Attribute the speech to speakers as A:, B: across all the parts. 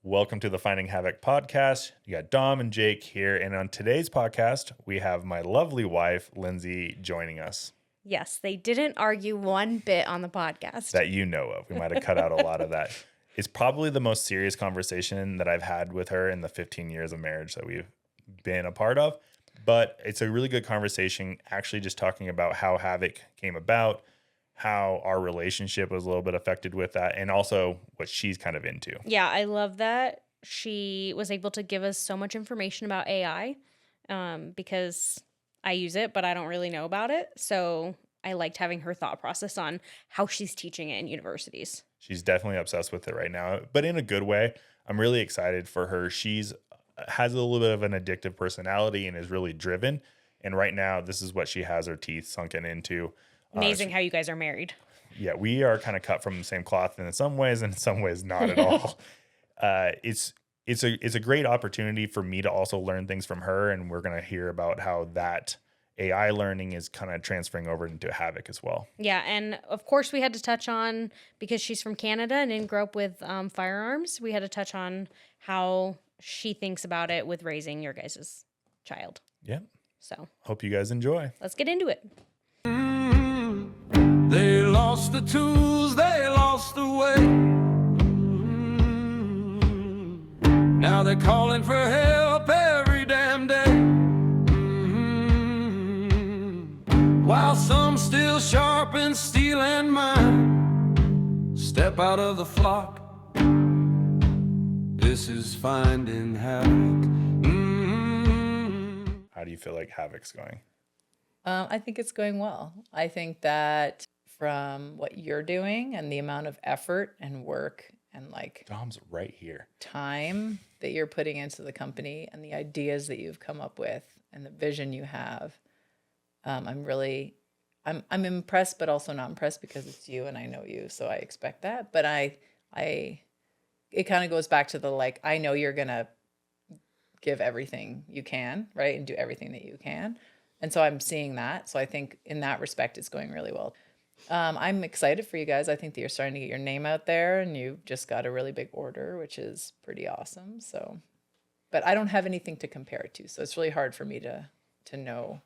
A: Welcome to the Finding HAViK podcast. You got Dom and Jake here. And on today's podcast, we have my lovely wife, Lyndsay, joining us.
B: Yes, they didn't argue one bit on the podcast.
A: That you know of. We might have cut out a lot of that. It's probably the most serious conversation that I've had with her in the 15 years of marriage that we've been a part of. But it's a really good conversation, actually just talking about how HAViK came about, how our relationship was a little bit affected with that, and also what she's kind of into.
B: Yeah, I love that she was able to give us so much information about AI because I use it, but I don't really know about it. So I liked having her thought process on how she's teaching it in universities.
A: She's definitely obsessed with it right now, but in a good way. I'm really excited for her. She's has a little bit of an addictive personality and is really driven. And right now, this is what she has her teeth sunken into.
B: Amazing how you guys are married.
A: Yeah, we are kind of cut from the same cloth in some ways, and in some ways not at all. It's a great opportunity for me to also learn things from her, and we're going to hear about how that AI learning is kind of transferring over into HAViK as well.
B: Yeah, and of course we had to touch on, because she's from Canada and didn't grow up with firearms, we had to touch on how she thinks about it with raising your guys' child.
A: Yeah.
B: So
A: hope you guys enjoy.
B: Let's get into it.
C: They lost the tools, they lost the way. Now they're calling for help every damn day. While some still sharpen steel and mine, step out of the flock. This is Finding HAViK.
A: How do you feel like HAViK's going?
D: I think it's going well. I think that from what you're doing and the amount of effort and work and
A: Dom's right here,
D: time that you're putting into the company and the ideas that you've come up with and the vision you have, I'm impressed, but also not impressed because it's you and I know you, so I expect that. But it kind of goes back to the I know you're gonna give everything you can, right, and do everything that you can. And so I'm seeing that. So I think in that respect, it's going really well. I'm excited for you guys. I think that you're starting to get your name out there and you just got a really big order, which is pretty awesome. So, but I don't have anything to compare it to. So it's really hard for me to know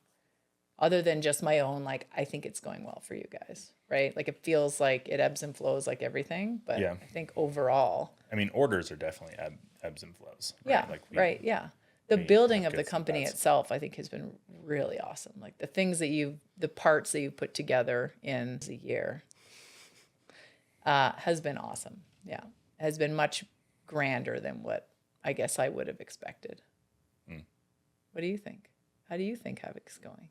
D: other than just my own, I think it's going well for you guys, right? It feels like it ebbs and flows like everything. But yeah. I think overall.
A: I mean, orders are definitely ebbs and flows.
D: Right? Yeah, right, yeah. The building of the company itself, I think, has been really awesome. The things that the parts that you put together in a year has been awesome. Yeah. Has been much grander than what I guess I would have expected. What do you think? How do you think HAViK's going?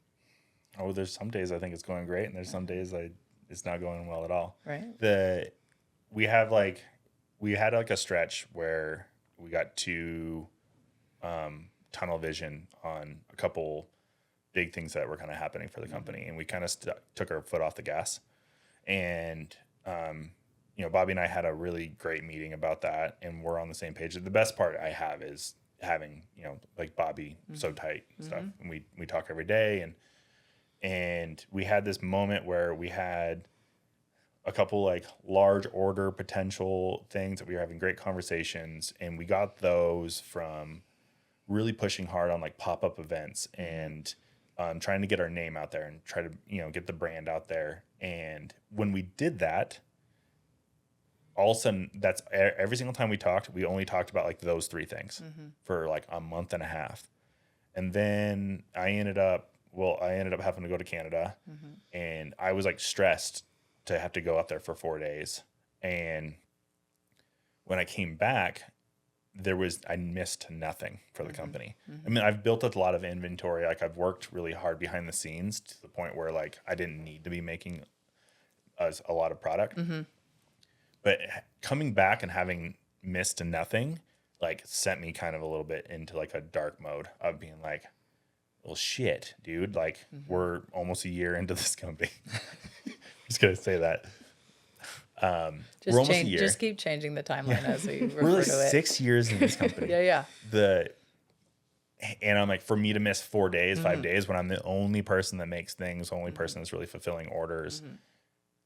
A: Oh, there's some days I think it's going great, and there's some days it's not going well at all.
D: Right.
A: We had a stretch where we got to tunnel vision on a couple big things that were kind of happening for the company, and we kind of took our foot off the gas. And Bobby and I had a really great meeting about that, and we're on the same page. The best part I have is having Bobby so tight and stuff, and we talk every day, and we had this moment where we had a couple large order potential things that we were having great conversations, and we got those from really pushing hard on pop-up events and trying to get our name out there and try to get the brand out there. And when we did that, all of a sudden, that's every single time we talked, we only talked about those three things for a month and a half. And then I ended up having to go to Canada, and I was stressed to have to go up there for 4 days. And when I came back, I missed nothing for the company. I mean, I've built a lot of inventory. I've worked really hard behind the scenes to the point where I didn't need to be making a lot of product. But coming back and having missed nothing, sent me kind of a little bit into a dark mode of being well, shit, dude. We're almost a year into this company. I'm just gonna say that. We're almost a year.
D: Just keep changing the timeline as we refer
A: we're
D: to it.
A: 6 years in this company.
D: Yeah.
A: And I'm for me to miss 4 days, 5 days when I'm the only person that makes things, only person that's really fulfilling orders.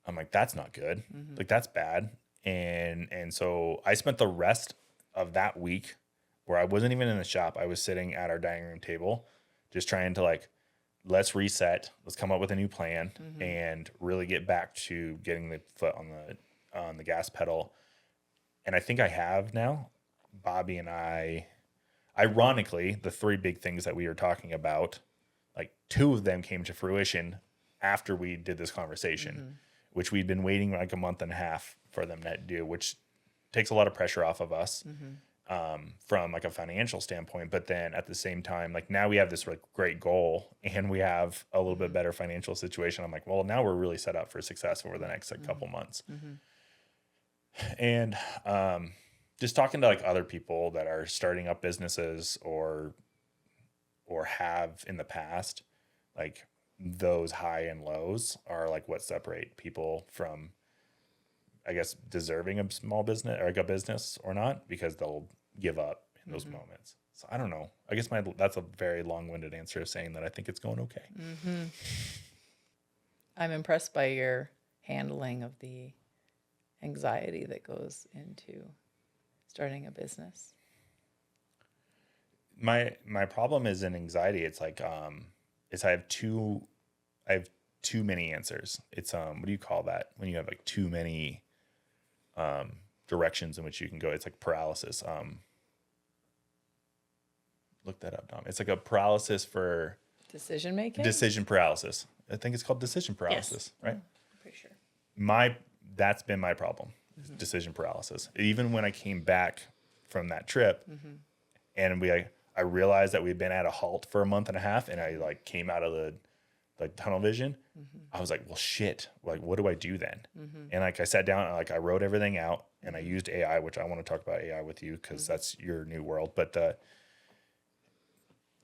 A: I'm that's not good. That's bad. And so I spent the rest of that week where I wasn't even in the shop. I was sitting at our dining room table, just trying to like, let's reset, let's come up with a new plan and really get back to getting the foot on the gas pedal. And I think I have now. Bobby and I, ironically, the 3 big things that we were talking about, like 2 of them came to fruition after we did this conversation, which we'd been waiting like a month and a half for them to do, which takes a lot of pressure off of us from like a financial standpoint. But then at the same time, like now we have this like great goal and we have a little bit better financial situation. I'm like, well, now we're really set up for success over the next like couple months. And just talking to like other people that are starting up businesses or have in the past, like those high and lows are like what separate people from, I guess, deserving a small business or like a business or not, because they'll give up in those moments. So I don't know. I guess that's a very long-winded answer of saying that I think it's going okay.
D: I'm impressed by your handling of the anxiety that goes into starting a business.
A: My problem is in anxiety. It's like I have too many answers. It's what do you call that when you have like too many directions in which you can go? It's like paralysis. Look that up, Dom. It's like a paralysis for
D: Decision making?
A: decision paralysis. I think it's called decision paralysis, right?
D: I'm pretty sure.
A: That's been my problem. Decision paralysis. Even when I came back from that trip and I realized that we'd been at a halt for a month and a half and I like came out of the like tunnel vision, I was like, well, shit, like, what do I do then? And like, I sat down and like, I wrote everything out and I used AI, which I want to talk about AI with you because that's your new world. But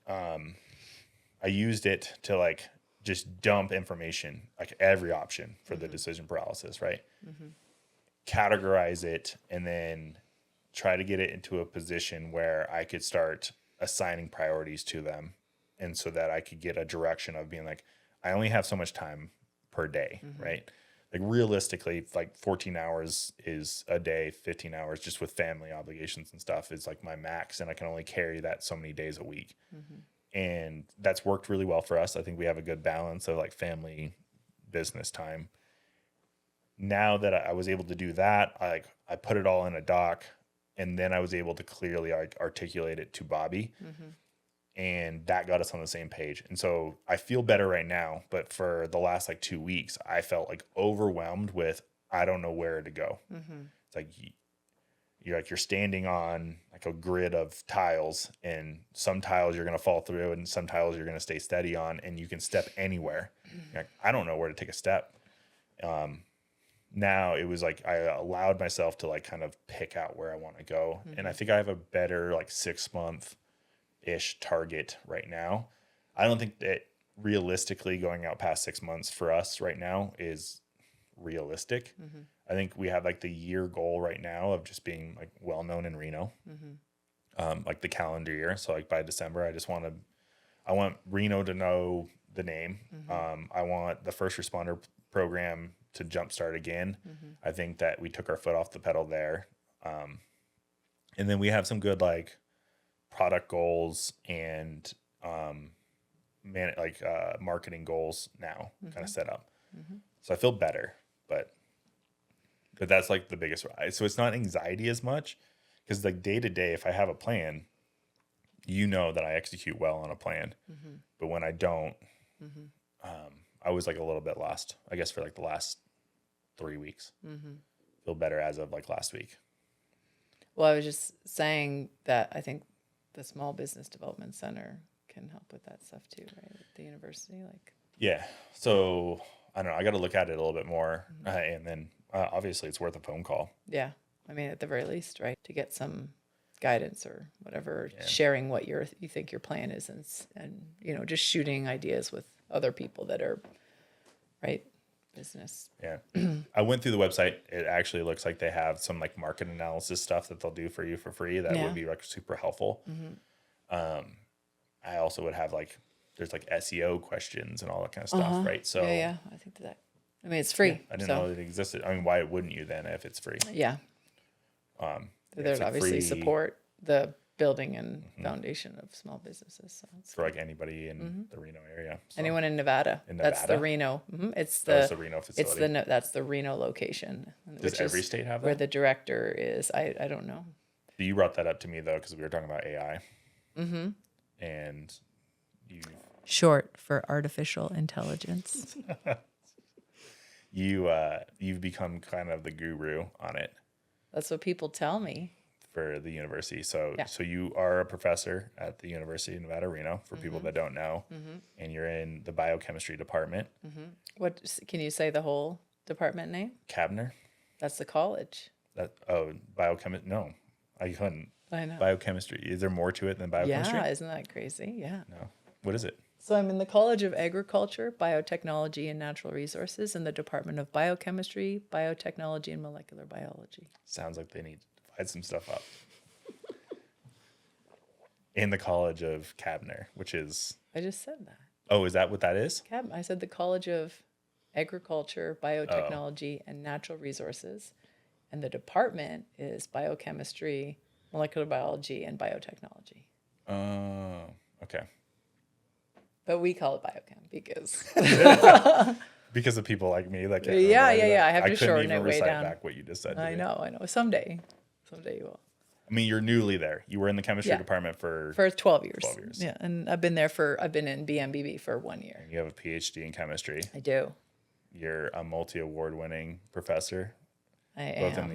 A: I used it to like just dump information, like every option for the decision paralysis, right? Categorize it and then try to get it into a position where I could start assigning priorities to them. And so that I could get a direction of being like, I only have so much time per day, right? Like realistically, like 14 hours is a day, 15 hours just with family obligations and stuff is like my max. And I can only carry that so many days a week. And that's worked really well for us. I think we have a good balance of like family business time. Now that I was able to do that, I put it all in a doc and then I was able to clearly articulate it to Bobby. And that got us on the same page. And so I feel better right now, but for the last like 2 weeks, I felt like overwhelmed with, I don't know where to go. It's like, you're standing on like a grid of tiles and some tiles you're going to fall through and some tiles you're going to stay steady on and you can step anywhere. Like, I don't know where to take a step. Now it was like, I allowed myself to like kind of pick out where I want to go. And I think I have a better like 6-month-ish target right now. I don't think that realistically going out past 6 months for us right now is realistic. I think we have like the year goal right now of just being like well known in Reno, like the calendar year. So like by December, I want Reno to know the name. I want the first responder program to jumpstart again. I think that we took our foot off the pedal there. And then we have some good like product goals and marketing goals now kind of set up. So I feel better, but that's like the biggest. So it's not anxiety as much because like day to day, if I have a plan, you know that I execute well on a plan. But when I don't, I was like a little bit lost, I guess, for like the last 3 weeks. Feel better as of like last week.
D: Well, I was just saying that I think the Small Business Development Center can help with that stuff too, right? At the university, like.
A: Yeah. So I don't know. I got to look at it a little bit more, and then obviously it's worth a phone call.
D: Yeah, I mean, at the very least, right, to get some guidance or whatever, sharing what you think your plan is, and just shooting ideas with other people that are right business.
A: Yeah. I went through the website. It actually looks like they have some like market analysis stuff that they'll do for you for free. That would be like super helpful. I also would have like, there's like SEO questions and all that kind of stuff, right? So
D: yeah, I think that. I mean, it's free.
A: I didn't know that it existed. I mean, why wouldn't you then if it's free?
D: Yeah. They're there
A: it's
D: to
A: like
D: obviously
A: free
D: support the building and foundation of small businesses. So it's
A: for like anybody in the Reno area. So,
D: anyone in Nevada.
A: In
D: That's the
A: Nevada?
D: Reno. It's
A: that's
D: the
A: the Reno
D: it's
A: facility.
D: that's the Reno location.
A: Does every state have
D: where
A: that?
D: the director is? I don't know.
A: You brought that up to me though, because we were talking about AI. And you
D: Short for artificial intelligence.
A: you've become kind of the guru on it
D: That's what people tell me.
A: for the university. So
D: Yeah.
A: so you are a professor at the University of Nevada, Reno, for people that don't know, and you're in the biochemistry department.
D: What can you say the whole department name?
A: Cabner?
D: That's the college.
A: Biochemistry? No, I couldn't.
D: I know.
A: Biochemistry. Is there more to it than biochemistry?
D: Yeah, isn't that crazy? Yeah.
A: No. What is it?
D: So I'm in the College of Agriculture, Biotechnology, and Natural Resources in the Department of Biochemistry, Biotechnology, and Molecular Biology.
A: Sounds like they need to divide some stuff up. In the College of Cabner, which is...
D: I just said that.
A: Oh, is that what that is?
D: I said the College of Agriculture, Biotechnology, and Natural Resources. And the department is Biochemistry, Molecular Biology, and Biotechnology.
A: Oh, okay.
D: But we call it biochem because...
A: Because of people like me that can't
D: Yeah,
A: remember
D: yeah,
A: that.
D: I have to
A: couldn't
D: shorten
A: even
D: it way
A: recite
D: down.
A: back what you just said.
D: I know. Someday you will.
A: I mean, you're newly there. You were in the chemistry
D: Yeah.
A: department for
D: 12 years.
A: 12 years.
D: Yeah, and I've been in BMBB for 1 year.
A: You have a PhD in chemistry.
D: I do.
A: You're a multi-award-winning professor,
D: I
A: both
D: am.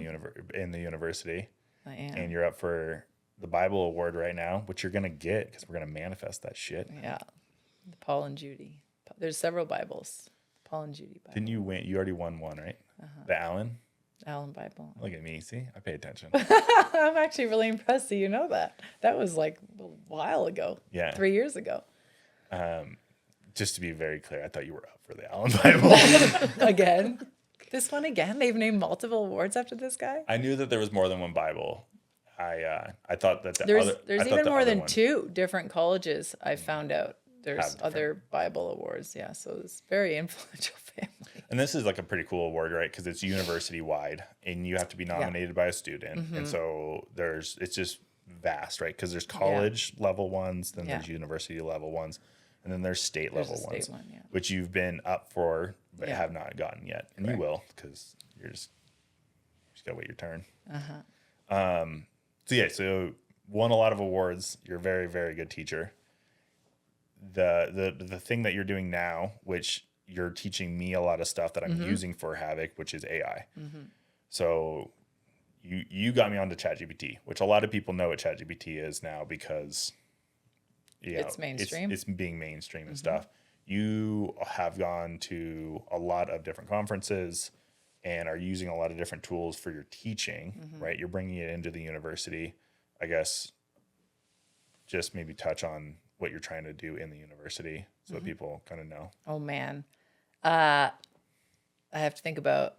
A: in the university,
D: I am.
A: and you're up for the Bible Award right now, which you're gonna get because we're gonna manifest that shit.
D: Yeah. The Paul and Judy. There's several Bibles. Paul and Judy Bible.
A: Didn't you win? You already won one, right? The Allen.
D: Allen Bible.
A: Look at me. See, I pay attention.
D: I'm actually really impressed that you know that. That was like a while ago.
A: Yeah.
D: 3 years ago.
A: Just to be very clear, I thought you were up for the Allen Bible.
D: Again. This one again. They've named multiple awards after this guy.
A: I knew that there was more than one Bible. I thought that
D: There's
A: I thought
D: even
A: the
D: more
A: other
D: than
A: one-
D: 2 different colleges I found out. There's
A: Have different-
D: other Bible awards. Yeah. So it's very influential family.
A: And this is like a pretty cool award, right? Because it's university wide, and you have to be nominated by a student, and so it's just vast, right? Because there's college level ones, then there's university level ones, and then there's state level
D: a state
A: ones,
D: one, yeah.
A: which you've been up for but
D: Yeah.
A: have not gotten yet, and you will because you just gotta wait your turn. So won a lot of awards. You're a very, very good teacher. The thing that you're doing now, which you're teaching me a lot of stuff that I'm using for HAViK, which is AI. So you got me onto ChatGPT, which a lot of people know what ChatGPT is now because
D: It's mainstream.
A: It's being mainstream and stuff. You have gone to a lot of different conferences and are using a lot of different tools for your teaching, right? You're bringing it into the university. I guess just maybe touch on what you're trying to do in the university so that people kind of know.
D: Oh man. I have to think about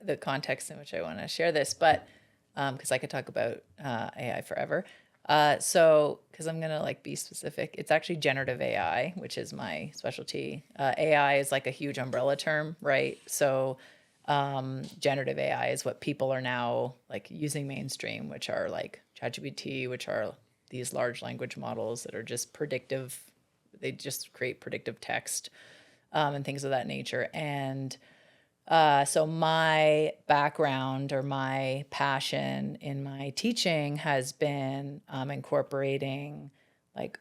D: the context in which I want to share this, but because I could talk about AI forever. So because I'm gonna like be specific, it's actually generative AI, which is my specialty. AI is like a huge umbrella term, right? So generative AI is what people are now like using mainstream, which are like ChatGPT, which are these large language models that are just predictive. They just create predictive text and things of that nature. And so my background or my passion in my teaching has been incorporating like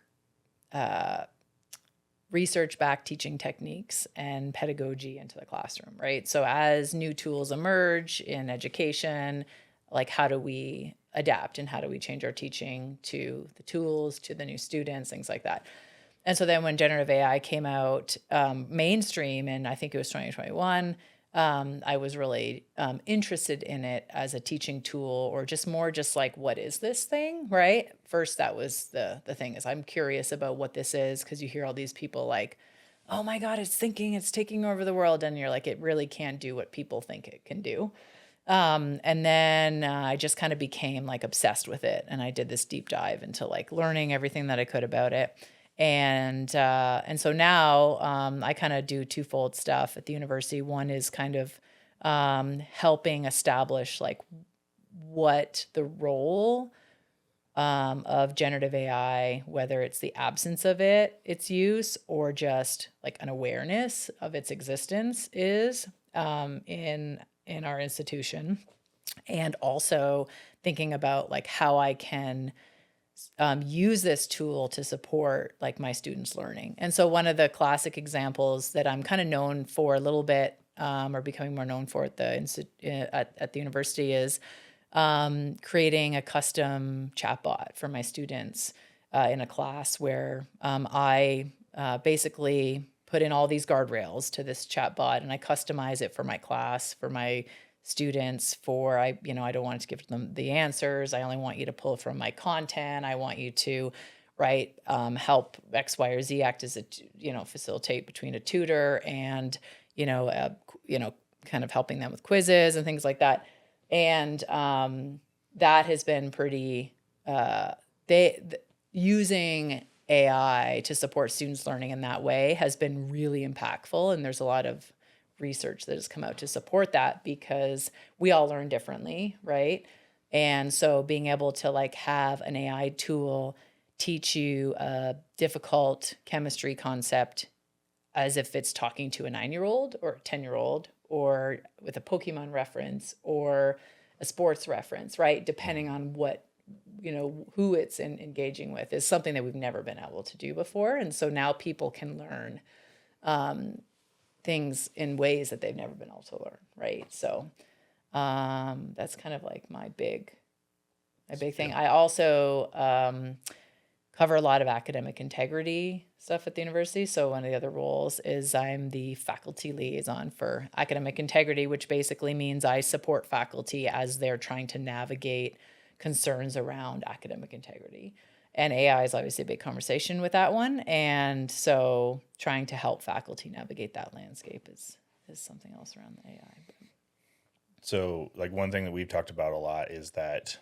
D: research-backed teaching techniques and pedagogy into the classroom, right? So as new tools emerge in education, like how do we adapt and how do we change our teaching to the tools, to the new students, things like that. And so then when generative AI came out mainstream, and I think it was 2021, I was really interested in it as a teaching tool, or just more just like, what is this thing, right? First, that was the thing, is I'm curious about what this is, because you hear all these people like, oh my God, it's taking over the world. And you're like, it really can't do what people think it can do. And then I just kind of became like obsessed with it. And I did this deep dive into like learning everything that I could about it. And so now I kind of do twofold stuff at the university. One is kind of helping establish like what the role of generative AI, whether it's the absence of its use, or just like an awareness of its existence is in our institution. And also thinking about like how I can use this tool to support like my students' learning. And so one of the classic examples that I'm kind of known for a little bit, or becoming more known for at the at the university, is creating a custom chatbot for my students in a class where I basically put in all these guardrails to this chatbot, and I customize it for my class, for my students. I don't want to give them the answers. I only want you to pull from my content. I want you to help X, Y, or Z act as facilitate between a tutor and kind of helping them with quizzes and things like that. And that has been pretty, using AI to support students' learning in that way has been really impactful. And there's a lot of research that has come out to support that, because we all learn differently, right? And so being able to like have an AI tool teach you a difficult chemistry concept as if it's talking to a 9-year-old or a 10-year-old, or with a Pokemon reference or a sports reference, right? Depending on what, who it's engaging with, is something that we've never been able to do before. And so now people can learn things in ways that they've never been able to learn, right? So that's kind of like my big thing. I also cover a lot of academic integrity stuff at the university. So one of the other roles is I'm the faculty liaison for academic integrity, which basically means I support faculty as they're trying to navigate concerns around academic integrity. And AI is obviously a big conversation with that one. And so trying to help faculty navigate that landscape is something else around the AI.
A: So like one thing that we've talked about a lot is that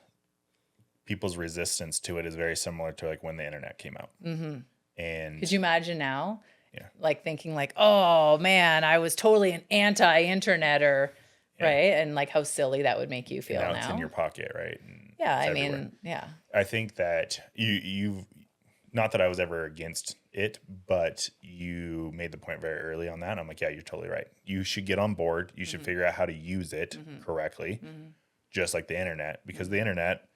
A: people's resistance to it is very similar to like when the internet came out. Mm-hmm. And
D: could you imagine now?
A: Yeah.
D: Like thinking like, oh man, I was totally an anti-interneter, yeah. Right? And like how silly that would make you feel now.
A: It's in your pocket, right? And
D: yeah, I mean, yeah.
A: I think that you've not that I was ever against it, but you made the point very early on that. And I'm like, yeah, you're totally right. You should get on board. You should figure out how to use it correctly, just like the internet, because the internet,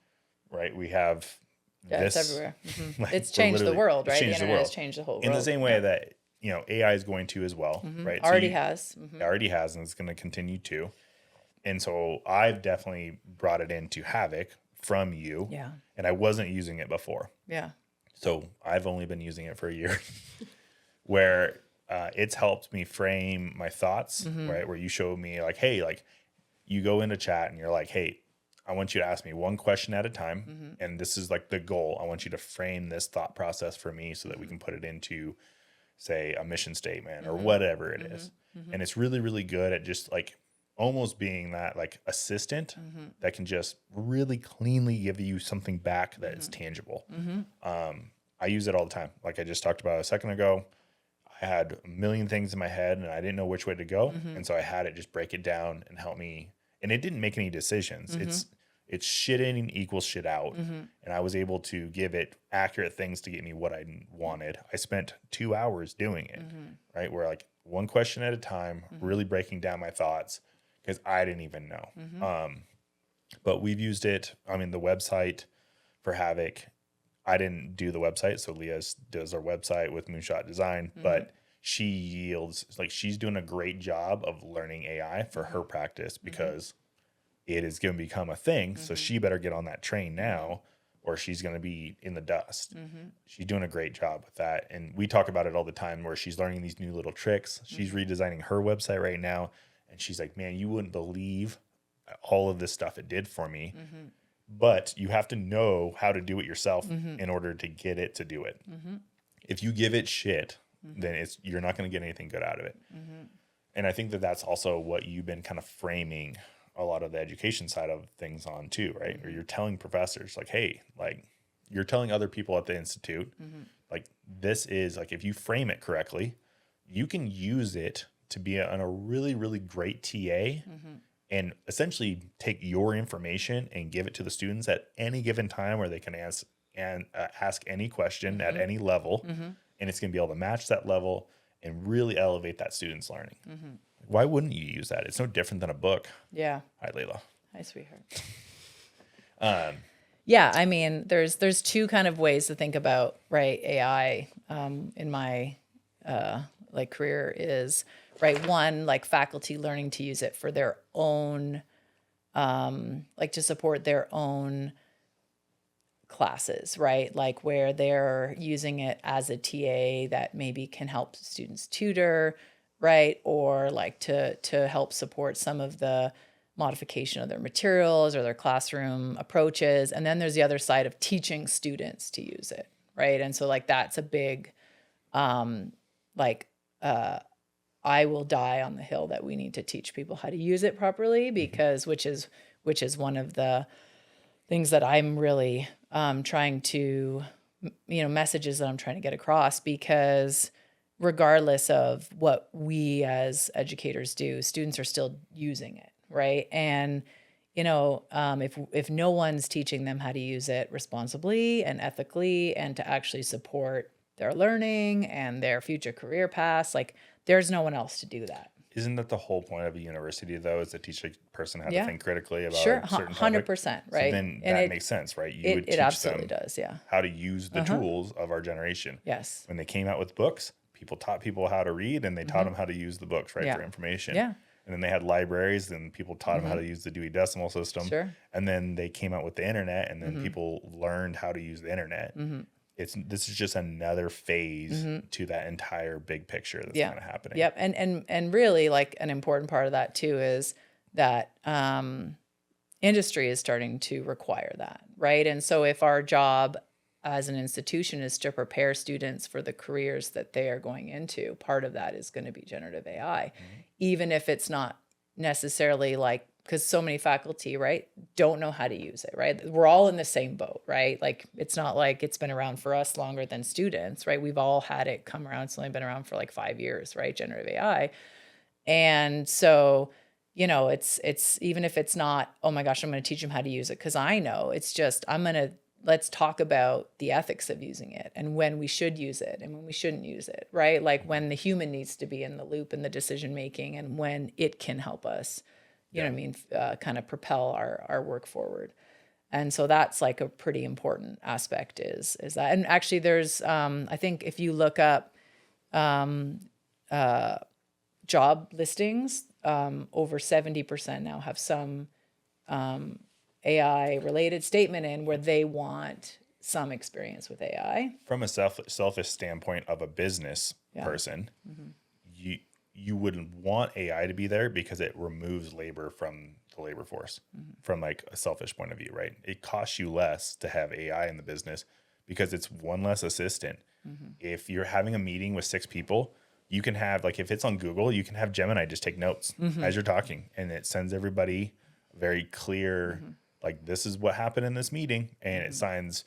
A: right? We have this.
D: It's everywhere. Like, it's changed the world, right? The internet has changed the whole world.
A: In the same way that, AI is going to as well, right?
D: Already has.
A: It already has, and it's going to continue to. And so I've definitely brought it into HAViK from you.
D: Yeah.
A: And I wasn't using it before.
D: Yeah.
A: So I've only been using it for a year where it's helped me frame my thoughts, right? Where you show me like, hey, like you go into chat and you're like, hey, I want you to ask me one question at a time. And this is like the goal. I want you to frame this thought process for me so that we can put it into, say, a mission statement or whatever it is. And it's really, really good at just like almost being that like assistant that can just really cleanly give you something back that is tangible. I use it all the time. Like I just talked about a second ago, I had a million things in my head and I didn't know which way to go. And so I had it just break it down and help me. And it didn't make any decisions. It's shit in equals shit out. And I was able to give it accurate things to get me what I wanted. I spent 2 hours doing it, right? Where like one question at a time, really breaking down my thoughts because I didn't even know. But we've used it. I mean, the website for HAViK, I didn't do the website. So Leah does our website with Moonshot Design, but she yields, like she's doing a great job of learning AI for her practice because it is going to become a thing. So she better get on that train now or she's going to be in the dust. She's doing a great job with that. And we talk about it all the time where she's learning these new little tricks. She's redesigning her website right now. And she's like, man, you wouldn't believe all of this stuff it did for me. But you have to know how to do it yourself in order to get it to do it. If you give it shit, then you're not going to get anything good out of it. And I think that that's also what you've been kind of framing a lot of the education side of things on too, right? Or you're telling professors like, hey, like you're telling other people at the institute, like this is like, if you frame it correctly, you can use it to be a really, really great TA and essentially take your information and give it to the students at any given time where they can ask any question at any level, and it's going to be able to match that level and really elevate that student's learning. Why wouldn't you use that? It's no different than a book.
D: Yeah.
A: Hi, Layla.
D: Hi, sweetheart. Yeah, I mean, there's two kind of ways to think about, right, AI in my like career is, right, one, like faculty learning to use it for their own, like to support their own classes, right? Like where they're using it as a TA that maybe can help students tutor, right? Or like to help support some of the modification of their materials or their classroom approaches. And then there's the other side of teaching students to use it, right? And so like that's a big I will die on the hill that we need to teach people how to use it properly, because which is one of the things that I'm really trying to, messages that I'm trying to get across, because regardless of what we as educators do, students are still using it, right? And if no one's teaching them how to use it responsibly and ethically and to actually support their learning and their future career paths, like there's no one else to do that.
A: Isn't that the whole point of a university, though, is to teach a person how to think critically about
D: sure,
A: a certain
D: 100%, right?
A: So then
D: and
A: that makes sense, right? You would teach
D: it absolutely
A: them
D: does, yeah.
A: how to use the tools of our generation.
D: Yes.
A: When they came out with books, people taught people how to read, and they taught them how to use the books, right,
D: Yeah.
A: for information.
D: Yeah.
A: And then they had libraries, and people taught them how to use the Dewey Decimal System.
D: Sure.
A: And then they came out with the internet, and then people learned how to use the internet. This is just another phase to that entire big picture that's kind of happening.
D: Yep. And really, like, an important part of that too is that industry is starting to require that, right? And so if our job as an institution is to prepare students for the careers that they are going into, part of that is going to be generative AI, even if it's not necessarily like, because so many faculty, right, don't know how to use it, right? We're all in the same boat, right? Like, it's not like it's been around for us longer than students, right? We've all had it come around. It's only been around for like 5 years, right? Generative AI. And so, it's even if it's not, oh my gosh, I'm going to teach them how to use it, because I know, it's just, let's talk about the ethics of using it and when we should use it and when we shouldn't use it, right? Like when the human needs to be in the loop in the decision making and when it can help us, you know what I mean, kind of propel our work forward. And so that's like a pretty important aspect is that. And actually there's, I think if you look up job listings, over 70% now have some AI related statement in where they want some experience with AI.
A: From a selfish standpoint of a business person, you wouldn't want AI to be there because it removes labor from the labor force from like a selfish point of view, right? It costs you less to have AI in the business because it's one less assistant. If you're having a meeting with 6 people, you can have, like, if it's on Google, you can have Gemini just take notes as you're talking, and it sends everybody very clear, like, this is what happened in this meeting, and it signs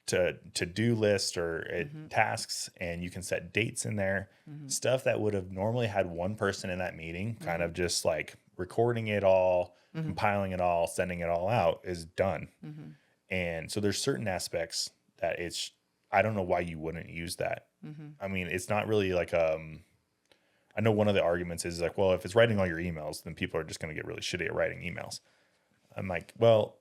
A: to-do list or tasks, and you can set dates in there. Stuff that would have normally had one person in that meeting kind of just like recording it all, compiling it all, sending it all out is done. And so there's certain aspects that I don't know why you wouldn't use that. I mean, it's not really like, I know one of the arguments is like, well, if it's writing all your emails, then people are just going to get really shitty at writing emails. I'm like, well,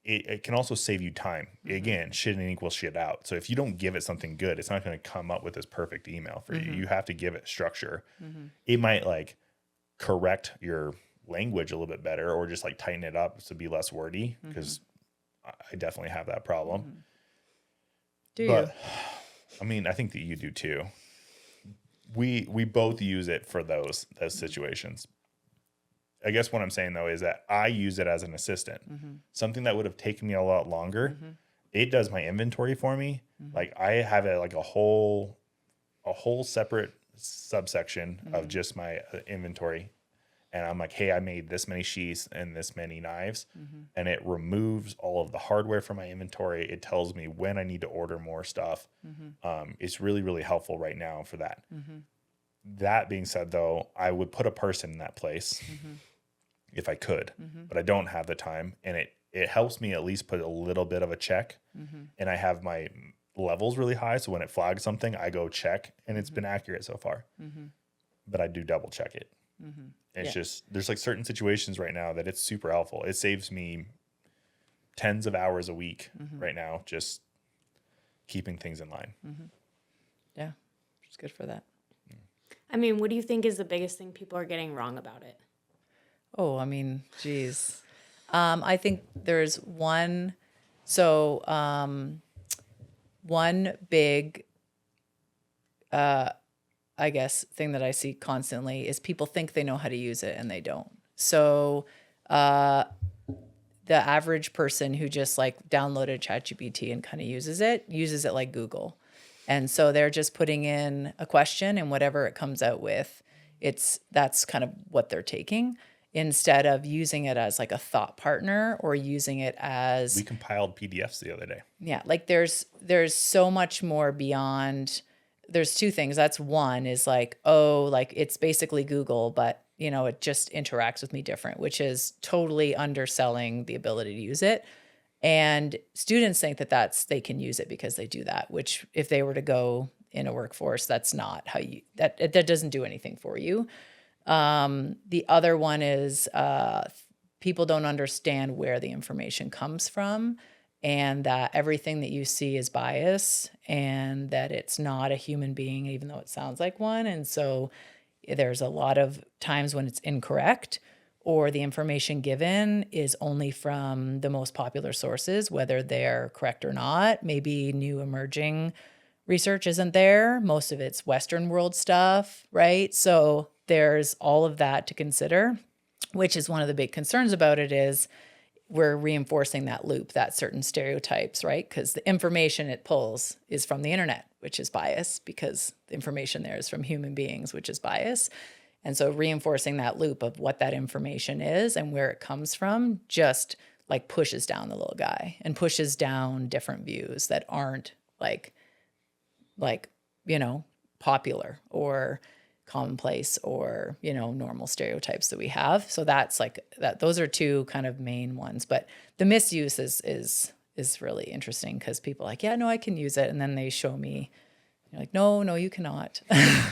A: it can also save you time. Again, shit in equals shit out. So if you don't give it something good, it's not going to come up with this perfect email for you. You have to give it structure. It might like correct your language a little bit better or just like tighten it up to be less wordy, because I definitely have that problem.
D: Do
A: but,
D: you?
A: I mean, I think that you do too. We both use it for those situations. I guess what I'm saying though is that I use it as an assistant. Something that would have taken me a lot longer. It does my inventory for me. Like I have a whole separate subsection of just my inventory. And I'm like, hey, I made this many sheaths and this many knives. And it removes all of the hardware from my inventory. It tells me when I need to order more stuff. It's really, really helpful right now for that. That being said, though, I would put a person in that place if I could, but I don't have the time. And it helps me at least put a little bit of a check. And I have my levels really high. So when it flags something, I go check, and it's been accurate so far. But I do double check it. And it's just, there's like certain situations right now that it's super helpful. It saves me tens of hours a week right now, just keeping things in line.
D: Yeah, it's good for that.
E: I mean, what do you think is the biggest thing people are getting wrong about it?
D: Oh, I mean, geez. I think there's one. So one big, I guess, thing that I see constantly is people think they know how to use it and they don't. So the average person who just like downloaded ChatGPT and kind of uses it like Google. And so they're just putting in a question, and whatever it comes out with, that's kind of what they're taking, instead of using it as like a thought partner or using it as,
A: We compiled PDFs the other day.
D: yeah, like there's so much more beyond. There's two things. That's one is like, oh, like it's basically Google, but it just interacts with me different, which is totally underselling the ability to use it. And students think that they can use it because they do that, which if they were to go in a workforce, that's not how that doesn't do anything for you. The other one is people don't understand where the information comes from, and that everything that you see is bias, and that it's not a human being, even though it sounds like one. And so there's a lot of times when it's incorrect, or the information given is only from the most popular sources, whether they're correct or not. Maybe new emerging research isn't there. Most of it's Western world stuff, right? So there's all of that to consider, which is one of the big concerns about it is we're reinforcing that loop, that certain stereotypes, right? Because the information it pulls is from the internet, which is bias, because the information there is from human beings, which is bias. And so reinforcing that loop of what that information is and where it comes from just like pushes down the little guy and pushes down different views that aren't like popular or commonplace or normal stereotypes that we have. So that's like that. Those are two kind of main ones. But the misuse is really interesting because people are like, yeah, no, I can use it, and then they show me. You're like, no, you cannot.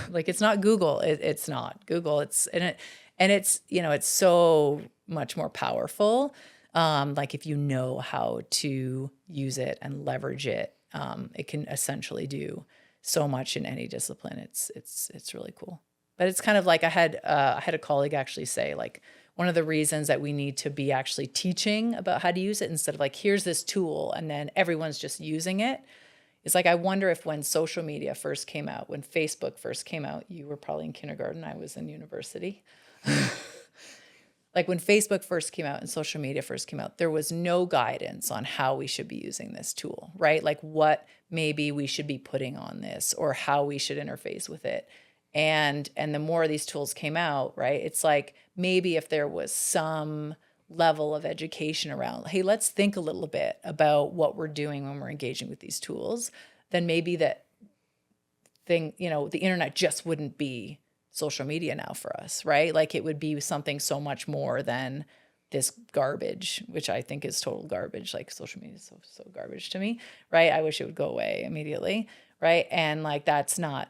D: Like, it's not Google. It's not Google. It's so much more powerful. Like if you know how to use it and leverage it, it can essentially do so much in any discipline. It's really cool. But it's kind of like I had a colleague actually say, like, one of the reasons that we need to be actually teaching about how to use it instead of like, here's this tool and then everyone's just using it. It's like, I wonder if when social media first came out, when Facebook first came out, you were probably in kindergarten, I was in university. Like when Facebook first came out and social media first came out, there was no guidance on how we should be using this tool, right? Like what maybe we should be putting on this or how we should interface with it. And the more these tools came out, right, it's like maybe if there was some level of education around, hey, let's think a little bit about what we're doing when we're engaging with these tools, then maybe that thing, the internet just wouldn't be social media now for us, right? Like it would be something so much more than this garbage, which I think is total garbage. Like social media is so garbage to me, right? I wish it would go away immediately, right? And like that's not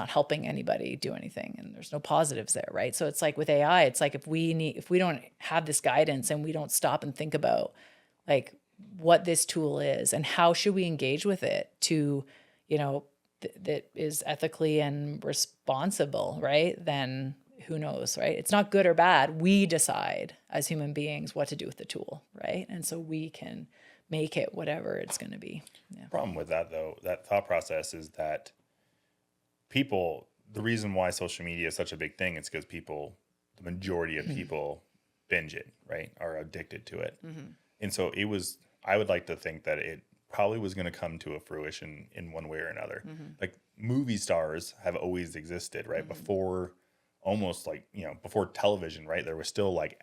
D: helping anybody do anything, and there's no positives there, right? So it's like with AI, it's like if we don't have this guidance and we don't stop and think about like what this tool is and how should we engage with it to, that is ethically and responsible, right? Then who knows, right? It's not good or bad. We decide as human beings what to do with the tool, right? And so we can make it whatever it's going to be. Yeah.
A: Problem with that, though, that thought process is that the reason why social media is such a big thing is because the majority of people binge it, right? Are addicted to it. Mm-hmm. And so I would like to think that it probably was going to come to a fruition in one way or another. Mm-hmm. Like movie stars have always existed, right? Mm-hmm. Before almost like, before television, right? There was still like,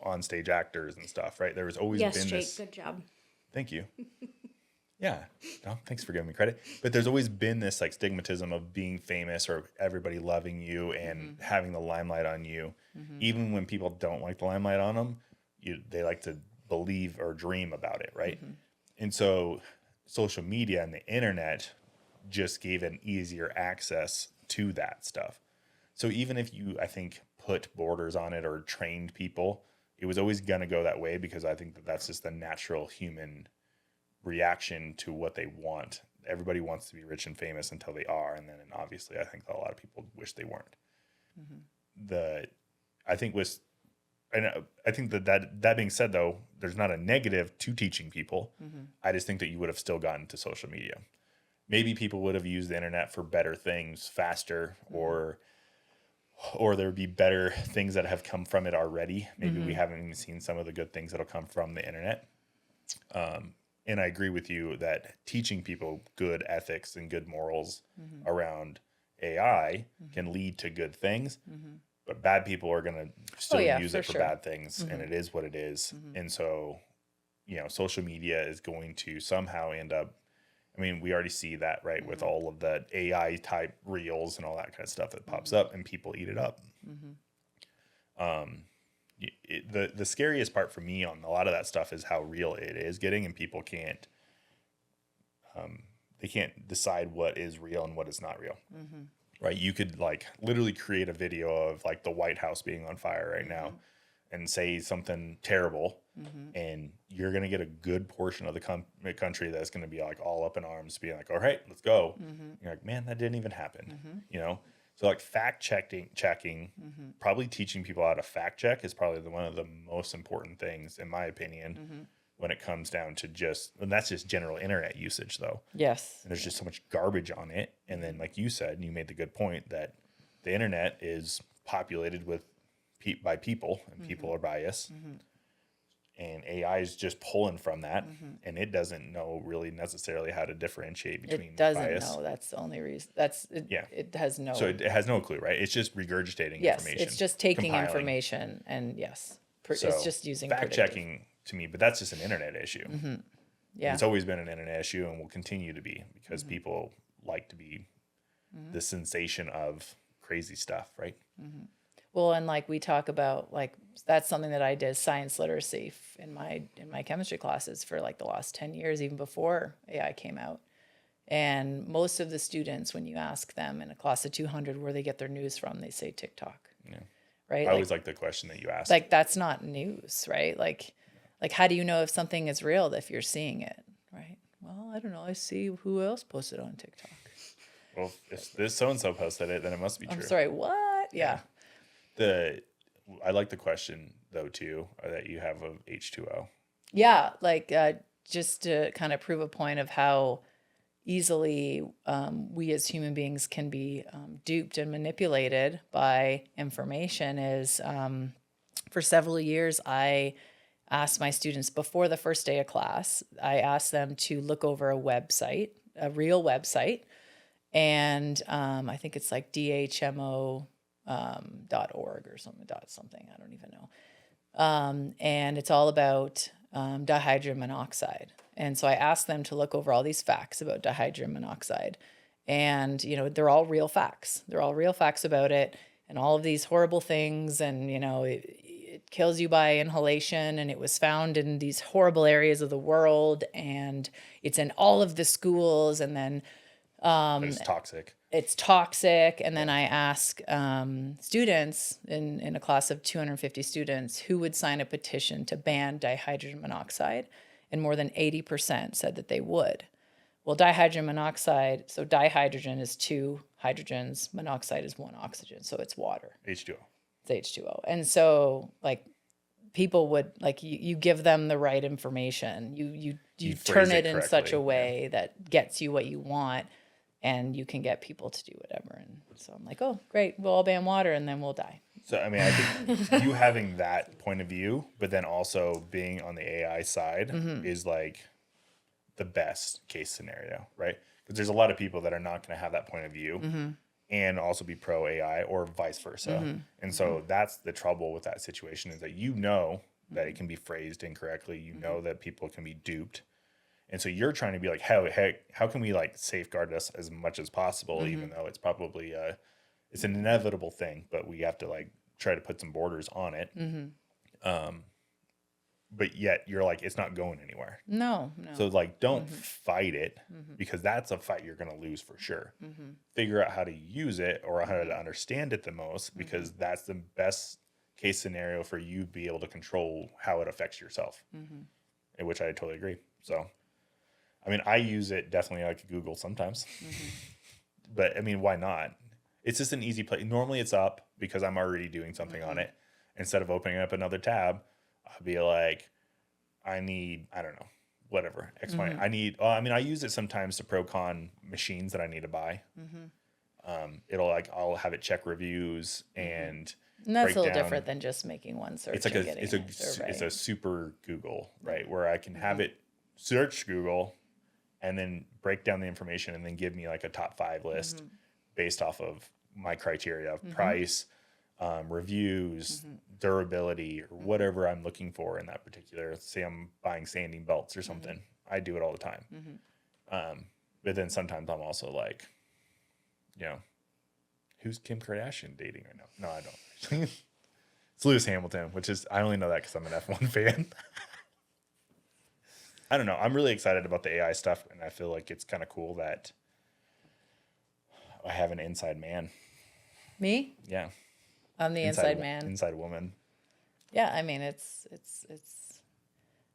A: on stage actors and stuff, right? There was always been
E: Jake,
A: this.
E: good job.
A: Thank you. Yeah. No, thanks for giving me credit. But there's always been this like stigmatism of being famous or everybody loving you and having the limelight on you. Even when people don't like the limelight on them, they like to believe or dream about it, right? And so social media and the internet just gave an easier access to that stuff. So even if you, I think, put borders on it or trained people, it was always going to go that way because I think that that's just the natural human reaction to what they want. Everybody wants to be rich and famous until they are, and then obviously I think a lot of people wish they weren't. I think that being said, though, there's not a negative to teaching people. I just think that you would have still gotten to social media. Maybe people would have used the internet for better things faster, or there would be better things that have come from it already. Maybe we haven't even seen some of the good things that'll come from the internet. And I agree with you that teaching people good ethics and good morals around AI can lead to good things, but bad people are going to still use it for bad things, and it is what it is. And so, social media is going to somehow end up, I mean, we already see that, right, with all of the AI type reels and all that kind of stuff that pops up, and people eat it up. The scariest part for me on a lot of that stuff is how real it is getting, and people can't decide what is real and what is not real. Right? You could like literally create a video of like the White House being on fire right now and say something terrible, and you're going to get a good portion of the country that's going to be like all up in arms, being like, all right, let's go. You're like, man, that didn't even happen. So like fact checking, probably teaching people how to fact check is probably one of the most important things, in my opinion, when it comes down to and that's just general internet usage though.
D: Yes.
A: And there's just so much garbage on it. And then like you said, and you made the good point that the internet is populated by people, and people are biased. And AI is just pulling from that, and it doesn't know really necessarily how to differentiate between bias.
D: It doesn't know. That's the only reason. It has no.
A: So it has no clue, right? It's just regurgitating information.
D: It's just taking
A: compiling.
D: information, and it's just using
A: fact checking to me, but that's just an internet issue.
D: Yeah,
A: it's always been an internet issue, and will continue to be, because people like to be the sensation of crazy stuff, right?
D: Well, and like we talk about, like that's something that I did, science literacy in my chemistry classes for like the last 10 years, even before AI came out. And most of the students, when you ask them in a class of 200 where they get their news from, they say TikTok.
A: Yeah.
D: Right?
A: I always like the question that you asked.
D: Like that's not news, right? Like how do you know if something is real if you're seeing it, right? Well, I don't know. I see who else posted on TikTok.
A: Well, if this so-and-so posted it, then it must be true.
D: I'm sorry, what? Yeah.
A: I like the question though too that you have of H2O.
D: Yeah, like just to kind of prove a point of how easily we as human beings can be duped and manipulated by information is for several years I asked my students before the first day of class, I asked them to look over a website, a real website, and I think it's like DHMO .org or something, I don't even know. And it's all about dihydrogen monoxide. And so I asked them to look over all these facts about dihydrogen monoxide. And, they're all real facts. They're all real facts about it and all of these horrible things. And, it kills you by inhalation, and it was found in these horrible areas of the world, and it's in all of the schools. And then
A: It's toxic.
D: It's toxic. And then I ask students in a class of 250 students who would sign a petition to ban dihydrogen monoxide. And more than 80% said that they would. Well, dihydrogen monoxide, so dihydrogen is 2 hydrogens, monoxide is 1 oxygen. So it's water.
A: H2O.
D: It's H2O. And so like people would, like you give them the right information. You turn it in such a way that gets you what you want. And you can get people to do whatever. And so I'm like, oh, great. We'll all ban water and then we'll die.
A: So, I mean, I think you having that point of view, but then also being on the AI side is like the best case scenario, right? Because there's a lot of people that are not going to have that point of view and also be pro AI or vice versa. And so that's the trouble with that situation, is that that it can be phrased incorrectly. That people can be duped. And so you're trying to be like, how can we like safeguard us as much as possible, even though it's probably it's an inevitable thing, but we have to like try to put some borders on it. But yet you're like, it's not going anywhere.
D: No.
A: So like, don't fight it, because that's a fight you're going to lose for sure. Figure out how to use it or how to understand it the most, because that's the best case scenario for you to be able to control how it affects yourself, in which I totally agree. So, I mean, I use it definitely like Google sometimes, but I mean, why not? It's just an easy play. Normally it's up because I'm already doing something on it. Instead of opening up another tab, I'll be like, I need, I don't know, whatever. I need, I use it sometimes to pro con machines that I need to buy. It'll like, I'll have it check reviews and
D: that's a little
A: down.
D: different than just making one search.
A: It's like it's a super Google, right? Where I can have it search Google and then break down the information and then give me like a top 5 list based off of my criteria of price, reviews, durability, or whatever I'm looking for in that particular. Say I'm buying sanding belts or something. I do it all the time. But then sometimes I'm also like, you know, who's Kim Kardashian dating right now? No, I don't. It's Lewis Hamilton, which is, I only know that because I'm an F1 fan. I don't know. I'm really excited about the AI stuff, and I feel like it's kind of cool that I have an inside man.
D: Me?
A: Yeah.
D: I'm the inside man.
A: Inside woman.
D: Yeah, I mean, it's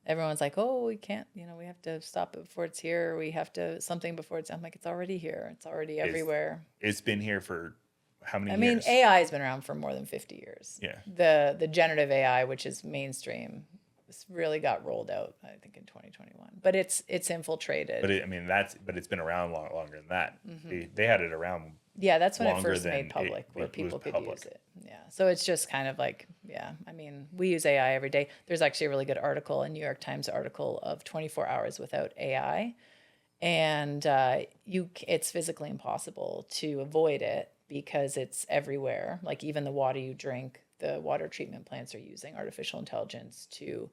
D: everyone's like, oh, we can't, we have to stop it before it's here. We have to something before it's, I'm like, it's already here. It's already everywhere.
A: It's been here for how many years?
D: I mean, AI has been around for more than 50 years.
A: Yeah.
D: The generative AI, which is mainstream, this really got rolled out, I think, in 2021. But it's infiltrated.
A: But it's been around longer than that. They had it around.
D: Yeah, that's when it
A: longer
D: first
A: than
D: made public,
A: it
D: where
A: was
D: people could
A: public.
D: use it. Yeah, so it's just kind of like, yeah, I mean, we use AI every day. There's actually a really good article, a New York Times article of 24 hours without AI. And it's physically impossible to avoid it because it's everywhere. Like even the water you drink, the water treatment plants are using artificial intelligence to,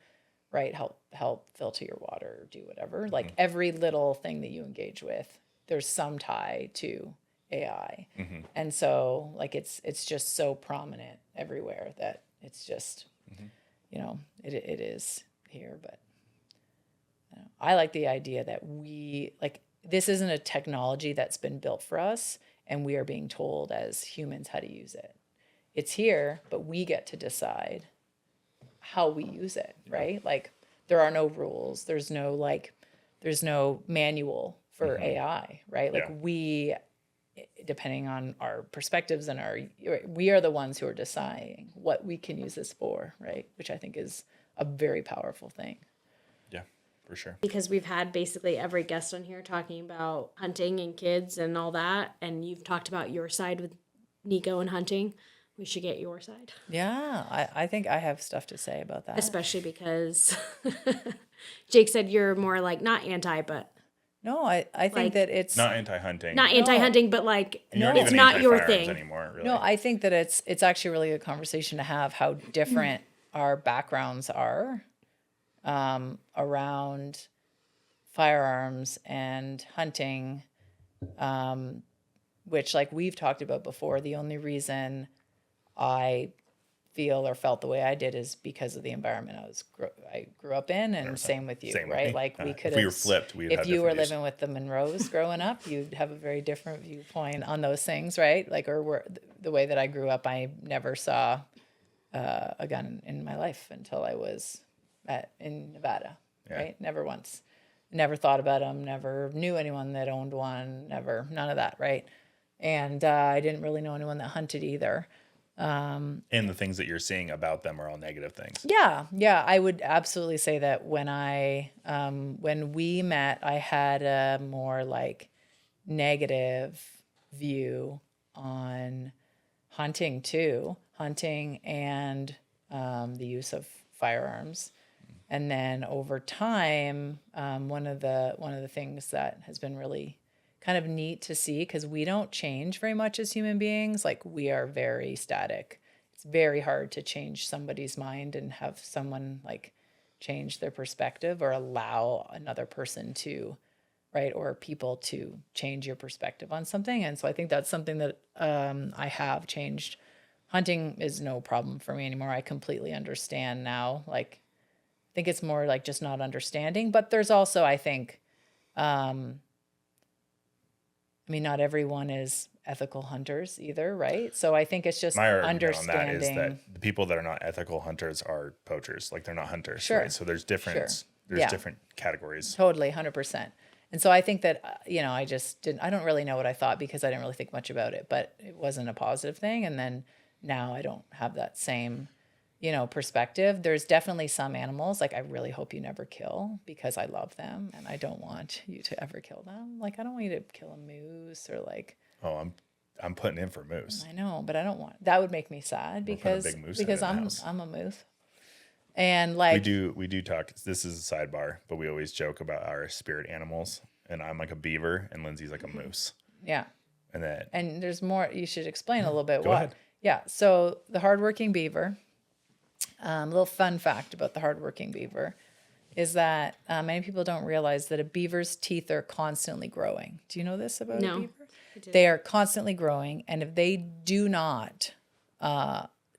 D: right, help filter your water or do whatever. Like every little thing that you engage with, there's some tie to AI. And so like it's just so prominent everywhere that it's just, it is here. But I like the idea that this isn't a technology that's been built for us and we are being told as humans how to use it. It's here, but we get to decide how we use it, right? Like there are no rules. There's no manual for AI, right? Like we, depending on our perspectives and we are the ones who are deciding what we can use this for, right? Which I think is a very powerful thing.
A: Yeah, for sure.
E: Because we've had basically every guest on here talking about hunting and kids and all that. And you've talked about your side with Nico and hunting. We should get your side.
D: Yeah, I think I have stuff to say about that.
E: Especially because Jake said you're more like not anti, but...
D: No, I think
E: like,
D: that it's...
A: Not anti-hunting.
E: Not anti-hunting, but like,
A: It's
E: not your thing.
A: Anymore, really.
D: No, I think that it's actually really a conversation to have how different our backgrounds are around firearms and hunting, which like we've talked about before. The only reason I feel or felt the way I did is because of the environment I grew up in, and 100%. Same with you, right? Like we could have,
A: if we were flipped,
D: if you were living with the Monroes growing up, you'd have a very different viewpoint on those things, right? Like, the way that I grew up, I never saw a gun in my life until I was in Nevada, right? Never once, never thought about them, never knew anyone that owned one, none of that, right? And I didn't really know anyone that hunted either.
A: And the things that you're seeing about them are all negative things.
D: Yeah. I would absolutely say that when we met, I had a more like negative view on hunting and the use of firearms. And then over time, one of the things that has been really kind of neat to see, because we don't change very much as human beings. Like we are very static. It's very hard to change somebody's mind and have someone like change their perspective or allow another person to, right, or people to change your perspective on something. And so I think that's something that I have changed. Hunting is no problem for me anymore. I completely understand now. Like, I think it's more like just not understanding, but there's also, I think, I mean, not everyone is ethical hunters either, right? So I think it's just
A: My argument
D: understanding.
A: on that is that the people that are not ethical hunters are poachers. Like they're not hunters,
D: Sure.
A: right? So there's different
D: Sure.
A: there's
D: Yeah.
A: different categories.
D: Totally, 100%. And so I think that, I just didn't, I don't really know what I thought because I didn't really think much about it, but it wasn't a positive thing. And then now I don't have that same, perspective. There's definitely some animals, like I really hope you never kill because I love them and I don't want you to ever kill them. Like, I don't want you to kill a moose or like,
A: Oh, I'm putting in for moose.
D: I know, but I don't want, that would make me sad
A: We'll put a
D: because,
A: big moose head in the house.
D: I'm a moose. And like,
A: We do talk. This is a sidebar, but we always joke about our spirit animals. And I'm like a beaver, and Lindsay's like a moose.
D: yeah.
A: And that
D: And there's more, you should explain a little bit.
A: Go ahead.
D: Yeah. So the hardworking beaver, a little fun fact about the hardworking beaver is that many people don't realize that a beaver's teeth are constantly growing. Do you know this about
E: No,
D: a beaver? They are constantly growing. And if they do not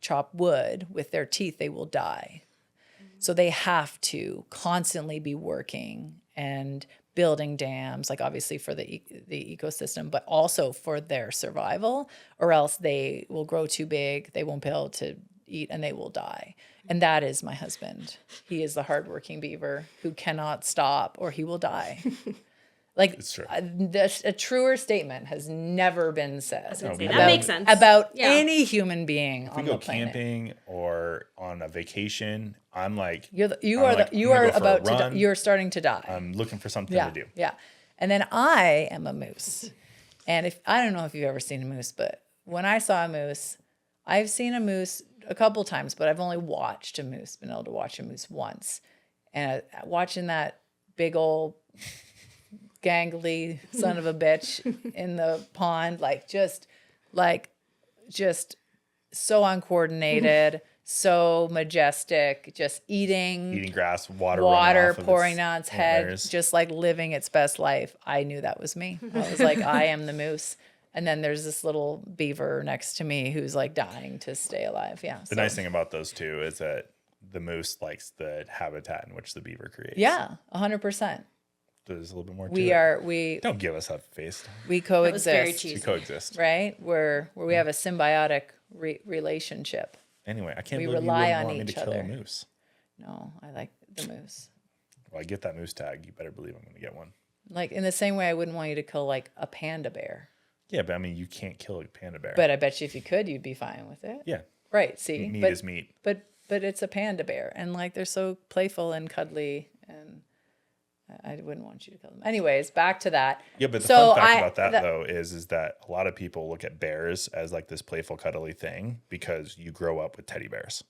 D: chop wood with their teeth, they will die. So they have to constantly be working and building dams, like obviously for the ecosystem, but also for their survival, or else they will grow too big, they won't be able to eat, and they will die. And that is my husband. He is the hardworking beaver who cannot stop, or he will die. Like,
A: It's true.
D: A truer statement has never been said
E: That
A: about-
E: makes sense.
D: about
E: Yeah.
D: any human being
A: if
D: on
A: we go
D: the planet.
A: camping or on a vacation, I'm like
D: You
A: I'm
D: are
A: like,
D: you
A: I'm gonna
D: are
A: go for a
D: about to
A: run.
D: you're starting to die.
A: I'm looking for something
D: Yeah,
A: to do.
D: yeah. And then I am a moose. And if I don't know if you've ever seen a moose, but when I saw a moose, I've seen a moose a couple times, but I've only watched a moose, been able to watch a moose once. And watching that big old gangly son of a bitch in the pond, just so uncoordinated, so majestic, just
A: Eating grass, water running off of
D: pouring
A: its
D: down its head,
A: antlers.
D: just like living its best life. I knew that was me. I was like, I am the moose. And then there's this little beaver next to me who's like dying to stay alive. Yeah.
A: The nice thing about those two is that the moose likes the habitat in which the beaver creates.
D: Yeah, 100%.
A: There's a little bit more to
D: We
A: it.
D: are we
A: Don't give us that face.
D: we
E: That was very
D: coexist,
E: cheesy.
A: We coexist.
D: right? Where we have a symbiotic relationship.
A: Anyway, I can't
D: We
A: believe you
D: rely
A: wouldn't
D: on
A: want me to
D: each
A: kill a
D: other.
A: moose.
D: No, I like the moose.
A: Well, I get that moose tag. You better believe I'm going to get one.
D: Like in the same way, I wouldn't want you to kill like a panda bear.
A: Yeah, but I mean, you can't kill a panda bear.
D: But I bet you if you could, you'd be fine with it.
A: yeah,
D: Right. See,
A: meat
D: but
A: is meat.
D: but it's a panda bear, and like they're so playful and cuddly, and I wouldn't want you to kill them. Anyways, back to that.
A: Yeah, but the
D: So
A: fun fact about that though is that a lot of people look at bears as like this playful, cuddly thing because you grow up with teddy bears.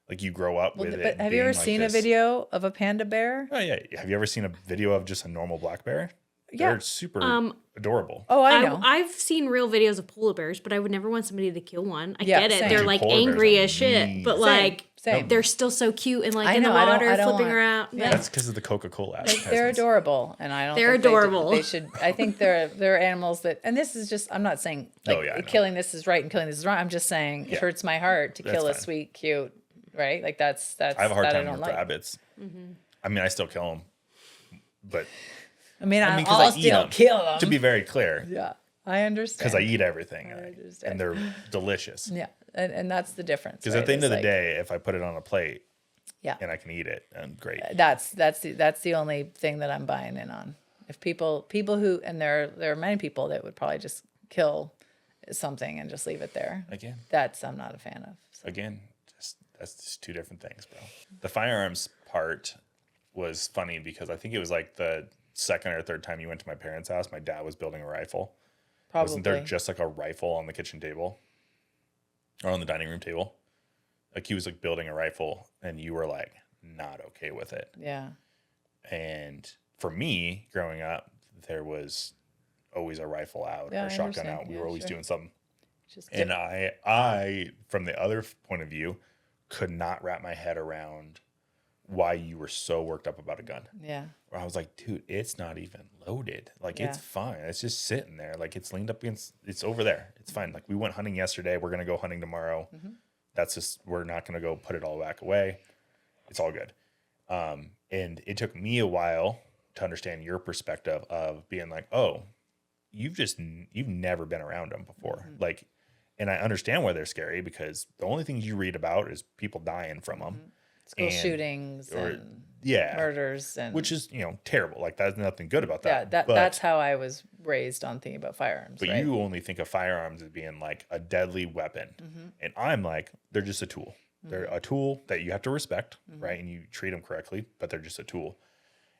A: Like you grow up with it.
D: But have you ever
A: being like
D: seen a
A: this-
D: video of a panda bear?
A: Oh yeah. Have you ever seen a video of just a normal black bear?
D: Yeah.
A: They're super adorable.
D: Oh, I know.
E: I've seen real videos of polar bears, but I would never want somebody to kill one. I
D: Yeah,
E: get it.
D: same.
E: They're
A: Dude,
E: like
A: polar bears
E: angry
A: are
E: as shit,
A: mean.
E: but
D: Same,
E: like
D: same.
E: they're still so cute and like
D: I
E: in the
D: know, I don't-
E: water
D: I don't
E: flipping
D: want-
E: around.
D: yeah.
A: That's because of the Coca-Cola
D: They're
A: advertisements.
D: adorable, and I don't.
E: They're
D: think they do-
E: adorable.
D: They should. I think they're animals that, and this is just. I'm not saying like
A: Oh, yeah, I know.
D: killing this is right and killing this is wrong. I'm just saying it
A: Yeah.
D: hurts my heart to
A: That's
D: kill a
A: fine.
D: sweet, cute, right? Like that's.
A: I have a hard
D: that
A: time
D: I don't
A: with
D: like.
A: rabbits. I mean, I still kill them, but
D: I mean,
A: I mean, 'cause
D: I'll
A: I eat
D: still
A: 'em.
D: kill them.
A: to be very clear,
D: Yeah, I understand.
A: because I eat everything,
D: understand.
A: and they're delicious.
D: Yeah, and that's the difference.
A: Because
D: right?
A: at the end
D: It's
A: of the
D: like-
A: day, if I put it on a plate
D: yeah,
A: and I can eat it, and great.
D: that's the only thing that I'm buying in on. If people who, and there are many people that would probably just kill something and just leave it there.
A: Again,
D: I'm not a fan of. So.
A: that's just two different things, bro. The firearms part was funny because I think it was like the second or third time you went to my parents' house, my dad was building a rifle.
D: Probably.
A: Wasn't there just like a rifle on the kitchen table or on the dining room table? Like he was like building a rifle and you were like not okay with it.
D: Yeah.
A: And for me growing up, there was always a rifle out
D: Yeah,
A: or
D: I
A: a shotgun
D: understand.
A: out. We
D: Yeah,
A: were always
D: sure.
A: doing something.
D: Just
A: And I, from the other point of view, could not wrap my head around why you were so worked up about a gun.
D: Yeah.
A: Where I was like, dude, it's not even loaded. Like, it's
D: Yeah.
A: fine. It's just sitting there. Like, it's leaned up against, it's over there. It's fine. Like, we went hunting yesterday. We're going to go hunting tomorrow. That's just, we're not going to go put it all back away. It's all good. And it took me a while to understand your perspective of being like, oh, you've never been around them before. Like, and I understand why they're scary, because the only things you read about is people dying from them.
D: School shootings and murders, and
A: which is, terrible. Like, there's nothing good about that.
D: Yeah, that's how I was raised on thinking about firearms.
A: But
D: right?
A: you only think of firearms as being like a deadly weapon. And I'm like, they're just a tool. They're a tool that you have to respect, right? And you treat them correctly, but they're just a tool.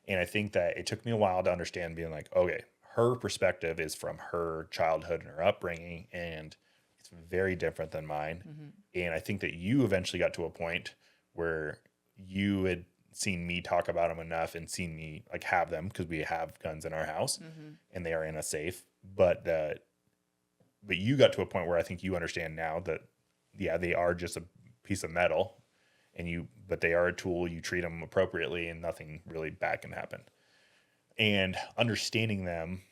A: And I think that it took me a while to understand, being like, okay, her perspective is from her childhood and her upbringing, and it's very different than mine. And I think that you eventually got to a point where you had seen me talk about them enough and seen me like have them, because we have guns in our house and they are in a safe. But you got to a point where I think you understand now that, yeah, they are just a piece of metal, but they are a tool. You treat them appropriately and nothing really bad can happen. And understanding them,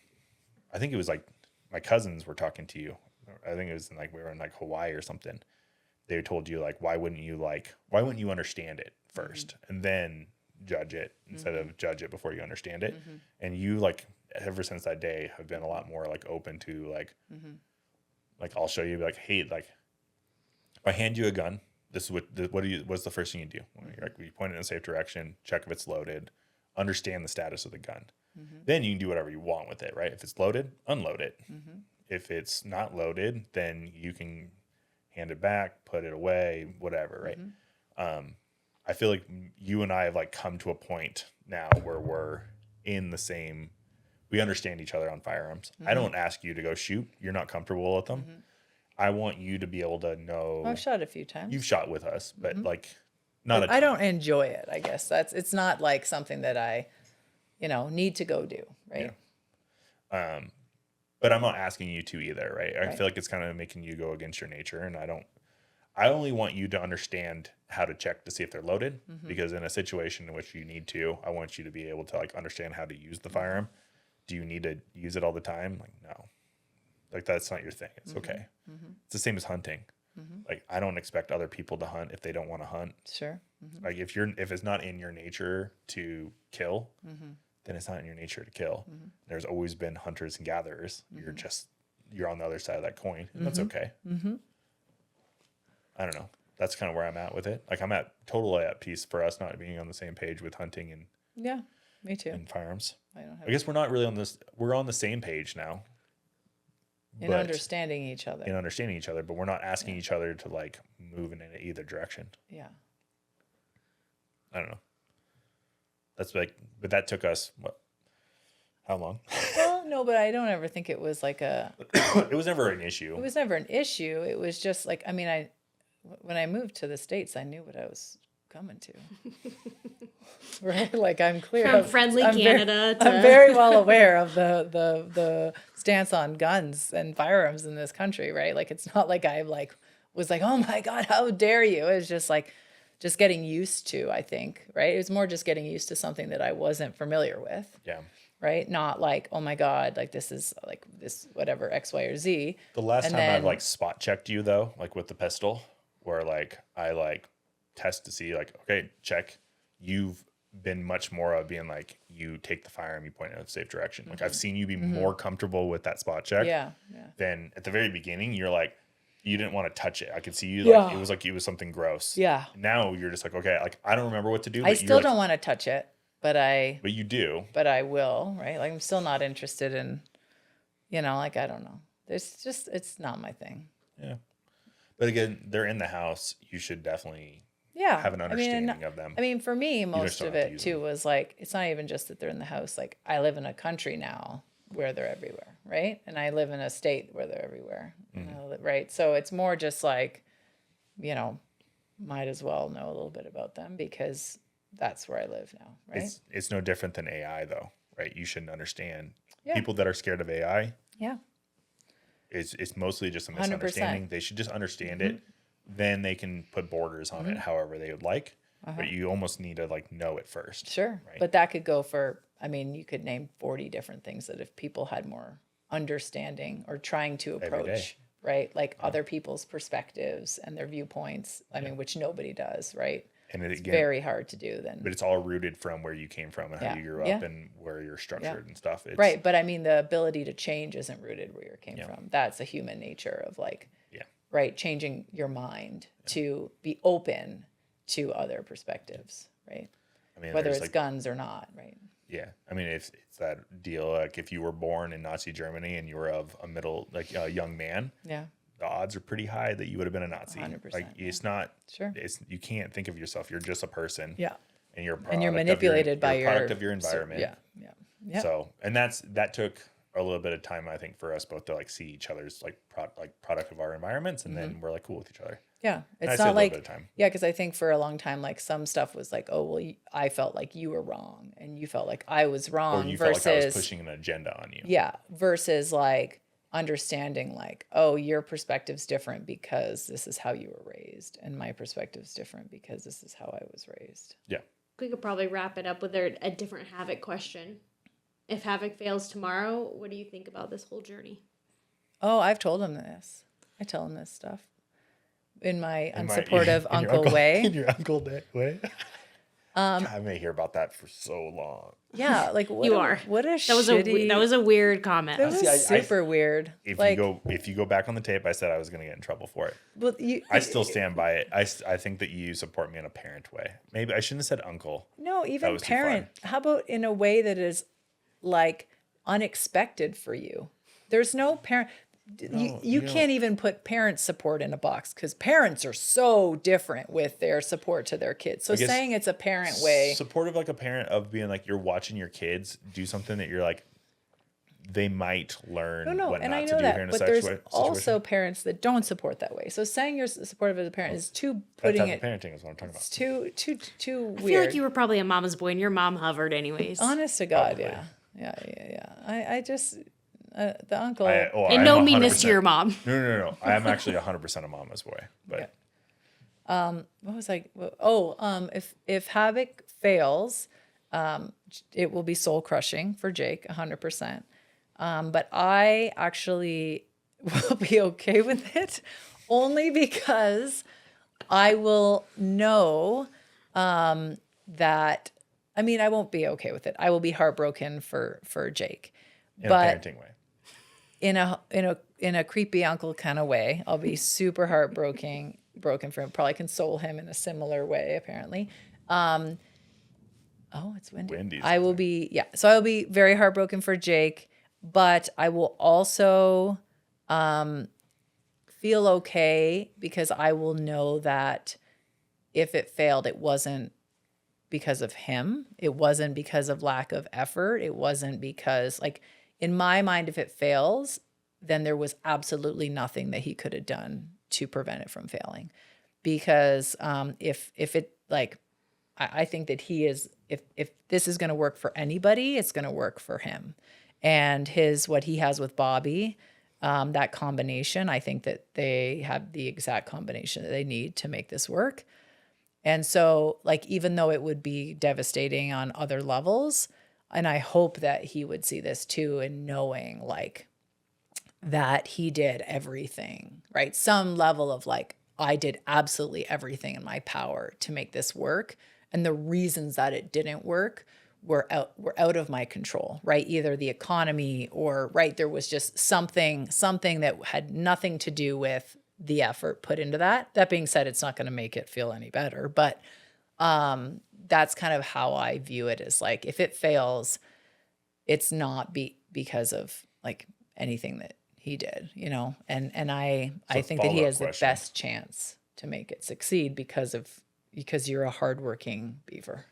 A: I think it was like my cousins were talking to you. I think it was like we were in like Hawaii or something. They told you like, why wouldn't you understand it first and then judge it instead of judge it before you understand it? And you, like, ever since that day, have been a lot more like open to like I'll show you, like, hey, like, if I hand you a gun, this is what's the first thing you do? Like, we point it in a safe direction, check if it's loaded, understand the status of the gun. Then you can do whatever you want with it, right? If it's loaded, unload it. If it's not loaded, then you can hand it back, put it away, whatever, right? I feel like you and I have like come to a point now where we're in the same, we understand each other on firearms. I don't ask you to go shoot. You're not comfortable with them. I want you to be able to know.
D: I've shot a few times.
A: You've shot with us, but like
D: I don't enjoy it, I guess. It's not like something that I, need to go do, right?
A: Yeah. But I'm not asking you to either, right? I feel like it's kind of making you go against your nature, and I only want you to understand how to check to see if they're loaded, because in a situation in which you need to, I want you to be able to like understand how to use the firearm. Do you need to use it all the time? Like, no. Like, that's not your thing. It's okay. It's the same as hunting. Like, I don't expect other people to hunt if they don't want to hunt.
D: Sure.
A: Like, if it's not in your nature to kill, then it's not in your nature to kill. There's always been hunters and gatherers. You're on the other side of that coin, and that's okay. I don't know. That's kind of where I'm at with it. Like, I'm totally at peace for us not being on the same page with hunting and
D: Yeah, me too.
A: and firearms.
D: I
A: guess we're not really on this. We're on the same page now.
D: in understanding each other.
A: But we're not asking each other to like move in either direction.
D: Yeah.
A: I don't know. That's like, but that took us how long?
D: Well, no, but I don't ever think it was like
A: It was never an issue.
D: It was never an issue. It was just like, when I moved to the States, I knew what I was coming to. Right? Like, I'm clear.
E: From friendly Canada to...
D: I'm very well aware of the stance on guns and firearms in this country, right? Like, it's not like I was like, oh my God, how dare you? It was just like, just getting used to, I think, right? It was more just getting used to something that I wasn't familiar with.
A: Yeah.
D: Right? Not like, oh my God, like this is like this, whatever, X, Y, or Z.
A: The last time I've like spot checked you though, like with the pistol, where like I like test to see like, okay, check. You've been much more of being like, you take the firearm, you point it in a safe direction. Like, I've seen you be more comfortable with that spot check.
D: Yeah.
A: Than at the very beginning, you're like, you didn't want to touch it. I could see you like it was something gross.
D: Yeah.
A: Now you're just like, okay, like I don't remember what to do. But
D: I still don't want to touch it, but
A: you do.
D: But I will, right? Like, I'm still not interested in, like, I don't know. It's not my thing.
A: Yeah. But again, they're in the house. You should definitely have an understanding of them.
D: I mean, for me, most of it too was like, it's not even just that they're in the house. Like, I live in a country now where they're everywhere, right? And I live in a state where they're everywhere, right? So it's more just like, might as well know a little bit about them because that's where I live now, right?
A: It's no different than AI though, right? You shouldn't understand. People that are scared of AI.
D: Yeah.
A: It's mostly just a misunderstanding.
D: 100%.
A: They should just understand it. Then they can put borders on it however they would like. but you almost need to like know it first.
D: Sure.
A: Right?
D: But that could go for, I mean, you could name 40 different things that if people had more understanding or trying to
A: day.
D: approach, right? Like other people's perspectives and their viewpoints, I mean, which nobody does, right?
A: And
D: It's
A: again,
D: very hard to do then.
A: but it's all rooted from where you came from and how
D: Yeah.
A: you grew up
D: Yeah.
A: and where you're structured and stuff. It's,
D: Right. But I mean, the ability to change isn't rooted where you came
A: Yeah.
D: from. That's a human nature of like,
A: Yeah.
D: right, changing your mind to be open to other perspectives, right?
A: I mean,
D: Whether
A: there's
D: it's
A: like,
D: guns or not, right?
A: yeah. I mean, it's that deal. Like if you were born in Nazi Germany and you were of a middle, like a young man,
D: Yeah,
A: the odds are pretty high that you would have been a Nazi.
D: 100%,
A: Like it's not,
D: sure.
A: it's, you can't think of yourself. You're just a person.
D: Yeah.
A: And you're a
D: And you're
A: product of your-
D: manipulated by
A: you're a
D: your
A: product of your environment.
D: Yeah, yeah, yeah.
A: So, and that took a little bit of time, I think, for us both to like see each other's like product of our environments, and then we're like cool with each other.
D: Yeah,
A: And I'd
D: it's
A: say a
D: not
A: little
D: like
A: bit of time.
D: yeah, because I think for a long time, like some stuff was like, oh well, I felt like you were wrong, and you felt like I was
A: Or
D: wrong.
A: you
D: versus
A: felt like I was pushing an agenda on you.
D: yeah, versus like understanding like, oh, your perspective's different because this is how you were raised, and my perspective's different because this is how I was raised.
A: Yeah.
E: We could probably wrap it up with a different HAViK question. If HAViK fails tomorrow, what do you think about this whole journey?
D: Oh, I've told him this. I tell him this stuff in my
A: In my-
D: unsupportive
A: in your
D: uncle way.
A: In your uncle way. God, I may hear about that for so long.
D: Yeah, like what
E: You
D: a,
E: are.
D: what a
E: That was
D: shitty.
E: that was a weird comment.
D: that was
A: See, I-
D: super weird.
A: If
D: like,
A: you go back on the tape, I said I was going to get in trouble for it.
D: well, you,
A: I still stand by it. I think that you support me in a parent way. Maybe I shouldn't have said uncle.
D: no, even
A: was too
D: parent. How about in a way that is like unexpected for you? There's no parent. You can't even put parent support in a box because parents are so different with their support to their kids. So
A: guess
D: saying it's a parent way,
A: Supportive like a parent of being like you're watching your kids do something that you're like they might learn
D: no,
A: what
D: and
A: not
D: I
A: to
D: know
A: do here
D: that,
A: in a
D: but there's
A: situation.
D: also parents that don't support that way. So saying you're supportive as a parent is too
A: That
D: putting
A: type
D: it.
A: of parenting is what I'm talking
D: It's
A: about.
D: too weird.
E: I feel like you were probably a mama's boy and your mom hovered anyways.
D: Honest to God,
A: Probably.
D: yeah. I just the uncle.
A: I
E: And
A: am
E: no meanness to
A: 100%.
E: your mom.
A: No. I am actually 100% a mama's boy. But
D: What was I? If HAViK fails, it will be soul crushing for Jake, 100%. But I actually will be okay with it, only because I will know that. I mean, I won't be okay with it. I will be heartbroken for Jake,
A: in
D: but
A: a parenting way.
D: in a creepy uncle kind of way. I'll be super broken for him. Probably console him in a similar way, apparently. Oh, it's windy.
A: Windy,
D: I will be So I will be very heartbroken for Jake, but I will also feel okay because I will know that if it failed, it wasn't because of him. It wasn't because of lack of effort. It wasn't because, like, in my mind, if it fails, then there was absolutely nothing that he could have done to prevent it from failing. Because if it, like, I think that he is, if this is going to work for anybody, it's going to work for him. And what he has with Bobby, that combination, I think that they have the exact combination that they need to make this work. And so, like, even though it would be devastating on other levels, and I hope that he would see this too, and knowing like that he did everything, right? Some level of like, I did absolutely everything in my power to make this work. And the reasons that it didn't work were out of my control, right? Either the economy or, right, there was just something that had nothing to do with the effort put into that. That being said, it's not going to make it feel any better, but that's kind of how I view it, is like, if it fails, it's not because of like anything that he did, you know? And I think that he has the best chance to make it succeed because you're a hardworking beaver.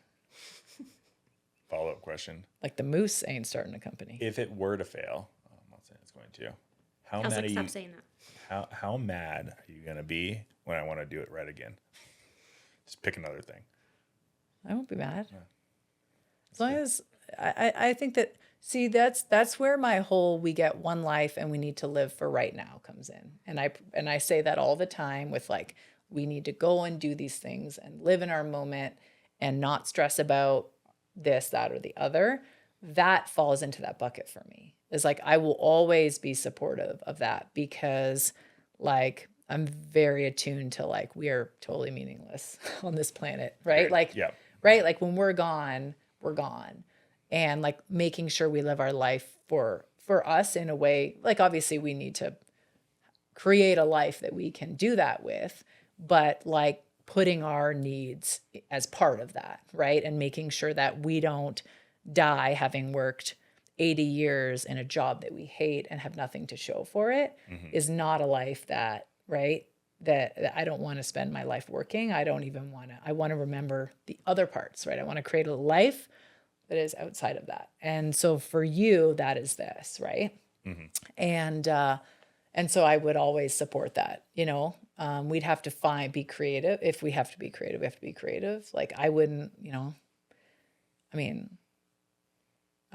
A: Follow-up question.
D: Like the moose ain't starting a company.
A: If it were to fail, I'm not saying it's going to. How
E: I was
A: mad
E: like,
A: are
E: stop
A: you?
E: saying that.
A: How mad are you going to be when I want to do it right again? Just pick another thing.
D: I won't be mad. Yeah. As long as I think that, see, that's where my whole we get one life and we need to live for right now comes in. And I say that all the time with like We need to go and do these things and live in our moment and not stress about this, that, or the other. That falls into that bucket for me. It's like, I will always be supportive of that because like, I'm very attuned to like, we are totally meaningless on this planet, right? Like,
A: Yeah.
D: right? Like when we're gone, we're gone. And like making sure we live our life for us in a way, like obviously we need to create a life that we can do that with, but like putting our needs as part of that, right? And making sure that we don't die having worked 80 years in a job that we hate and have nothing to show for it is not a life that, right? That I don't want to spend my life working. I don't even want to, I want to remember the other parts, right? I want to create a life that is outside of that. And so for you, that is this, right? And so I would always support that, you know. We'd have to be creative. If we have to be creative, we have to be creative. Like I wouldn't, you know, I mean,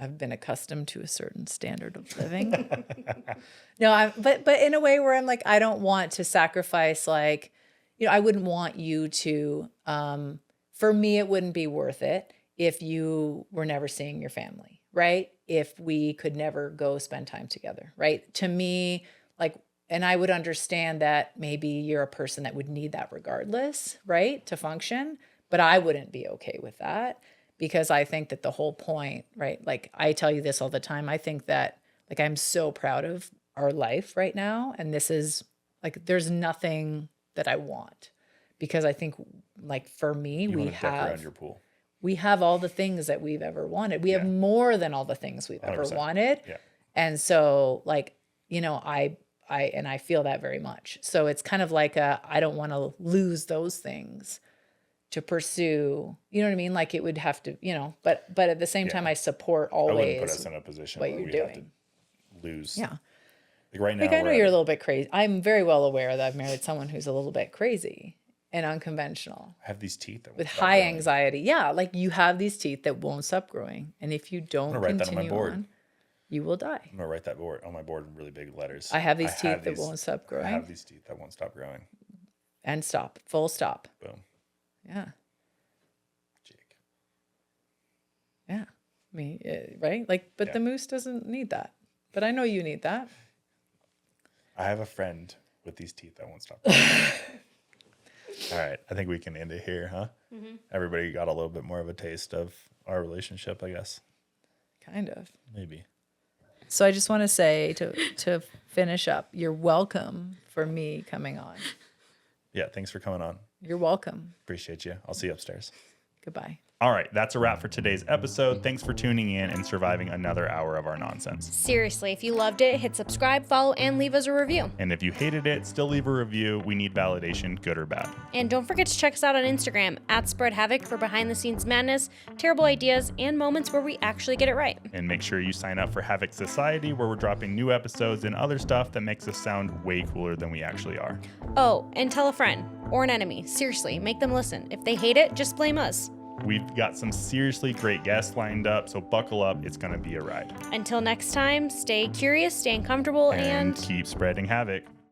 D: I've been accustomed to a certain standard of living. But in a way where I'm like, I don't want to sacrifice, like, you know, I wouldn't want you to, for me, it wouldn't be worth it if you were never seeing your family, right? If we could never go spend time together, right? To me, like, and I would understand that maybe you're a person that would need that regardless, right? To function, but I wouldn't be okay with that. Because I think that the whole point, right? Like I tell you this all the time. I think that like I'm so proud of our life right now. And this is like, there's nothing that I want because I think like for me,
A: You want to deck around your pool.
D: We have all the things that we've ever wanted. We have more than all the things we've
A: 100%.
D: ever wanted.
A: Yeah.
D: And so like, you know, I feel that very much. So it's kind of like I don't want to lose those things to pursue, you know what I mean? Like it would have to, you know, but at the same time, I support
A: I wouldn't put
D: always
A: us in a position
D: what
A: where
D: you're
A: we'd have to
D: doing.
A: lose.
D: Yeah.
A: Like right now,
D: Like I know
A: we're
D: you're a
A: at
D: little bit crazy. I'm very well aware that I've married someone who's a little bit crazy and unconventional
A: I have these teeth that
D: with
A: won't stop
D: high
A: growing.
D: anxiety. Yeah. Like you have these teeth that won't stop growing. And if you don't
A: I'm gonna write that on my
D: continue
A: board.
D: on, you will die.
A: I'm gonna write that on my board in really big letters.
D: I have these teeth that won't stop growing.
A: I have these teeth that won't stop growing.
D: And stop. Full stop.
A: Boom.
D: Yeah.
A: Jake.
D: Yeah. I mean, right? Like, but
A: Yeah.
D: the moose doesn't need that. But I know you need that.
A: I have a friend with these teeth that won't stop growing. All right. I think we can end it here, huh? Everybody got a little bit more of a taste of our relationship, I guess.
D: Kind of.
A: Maybe.
D: So I just want to say to finish up, you're welcome for me coming on.
A: Yeah. Thanks for coming on.
D: You're welcome.
A: Appreciate you. I'll see you upstairs.
D: Goodbye.
A: All right, that's a wrap for today's episode. Thanks for tuning in and surviving another hour of our nonsense.
B: Seriously, if you loved it, hit subscribe, follow, and leave us a review.
A: And if you hated it, still leave a review. We need validation, good or bad.
B: And don't forget to check us out on Instagram @SpreadHAViK for behind-the-scenes madness, terrible ideas, and moments where we actually get it right.
A: And make sure you sign up for HAViK Society, where we're dropping new episodes and other stuff that makes us sound way cooler than we actually are.
B: Oh, and tell a friend or an enemy. Seriously, make them listen. If they hate it, just blame us.
A: We've got some seriously great guests lined up, so buckle up. It's going to be a ride.
B: Until next time, stay curious, stay uncomfortable,
A: And keep spreading havoc.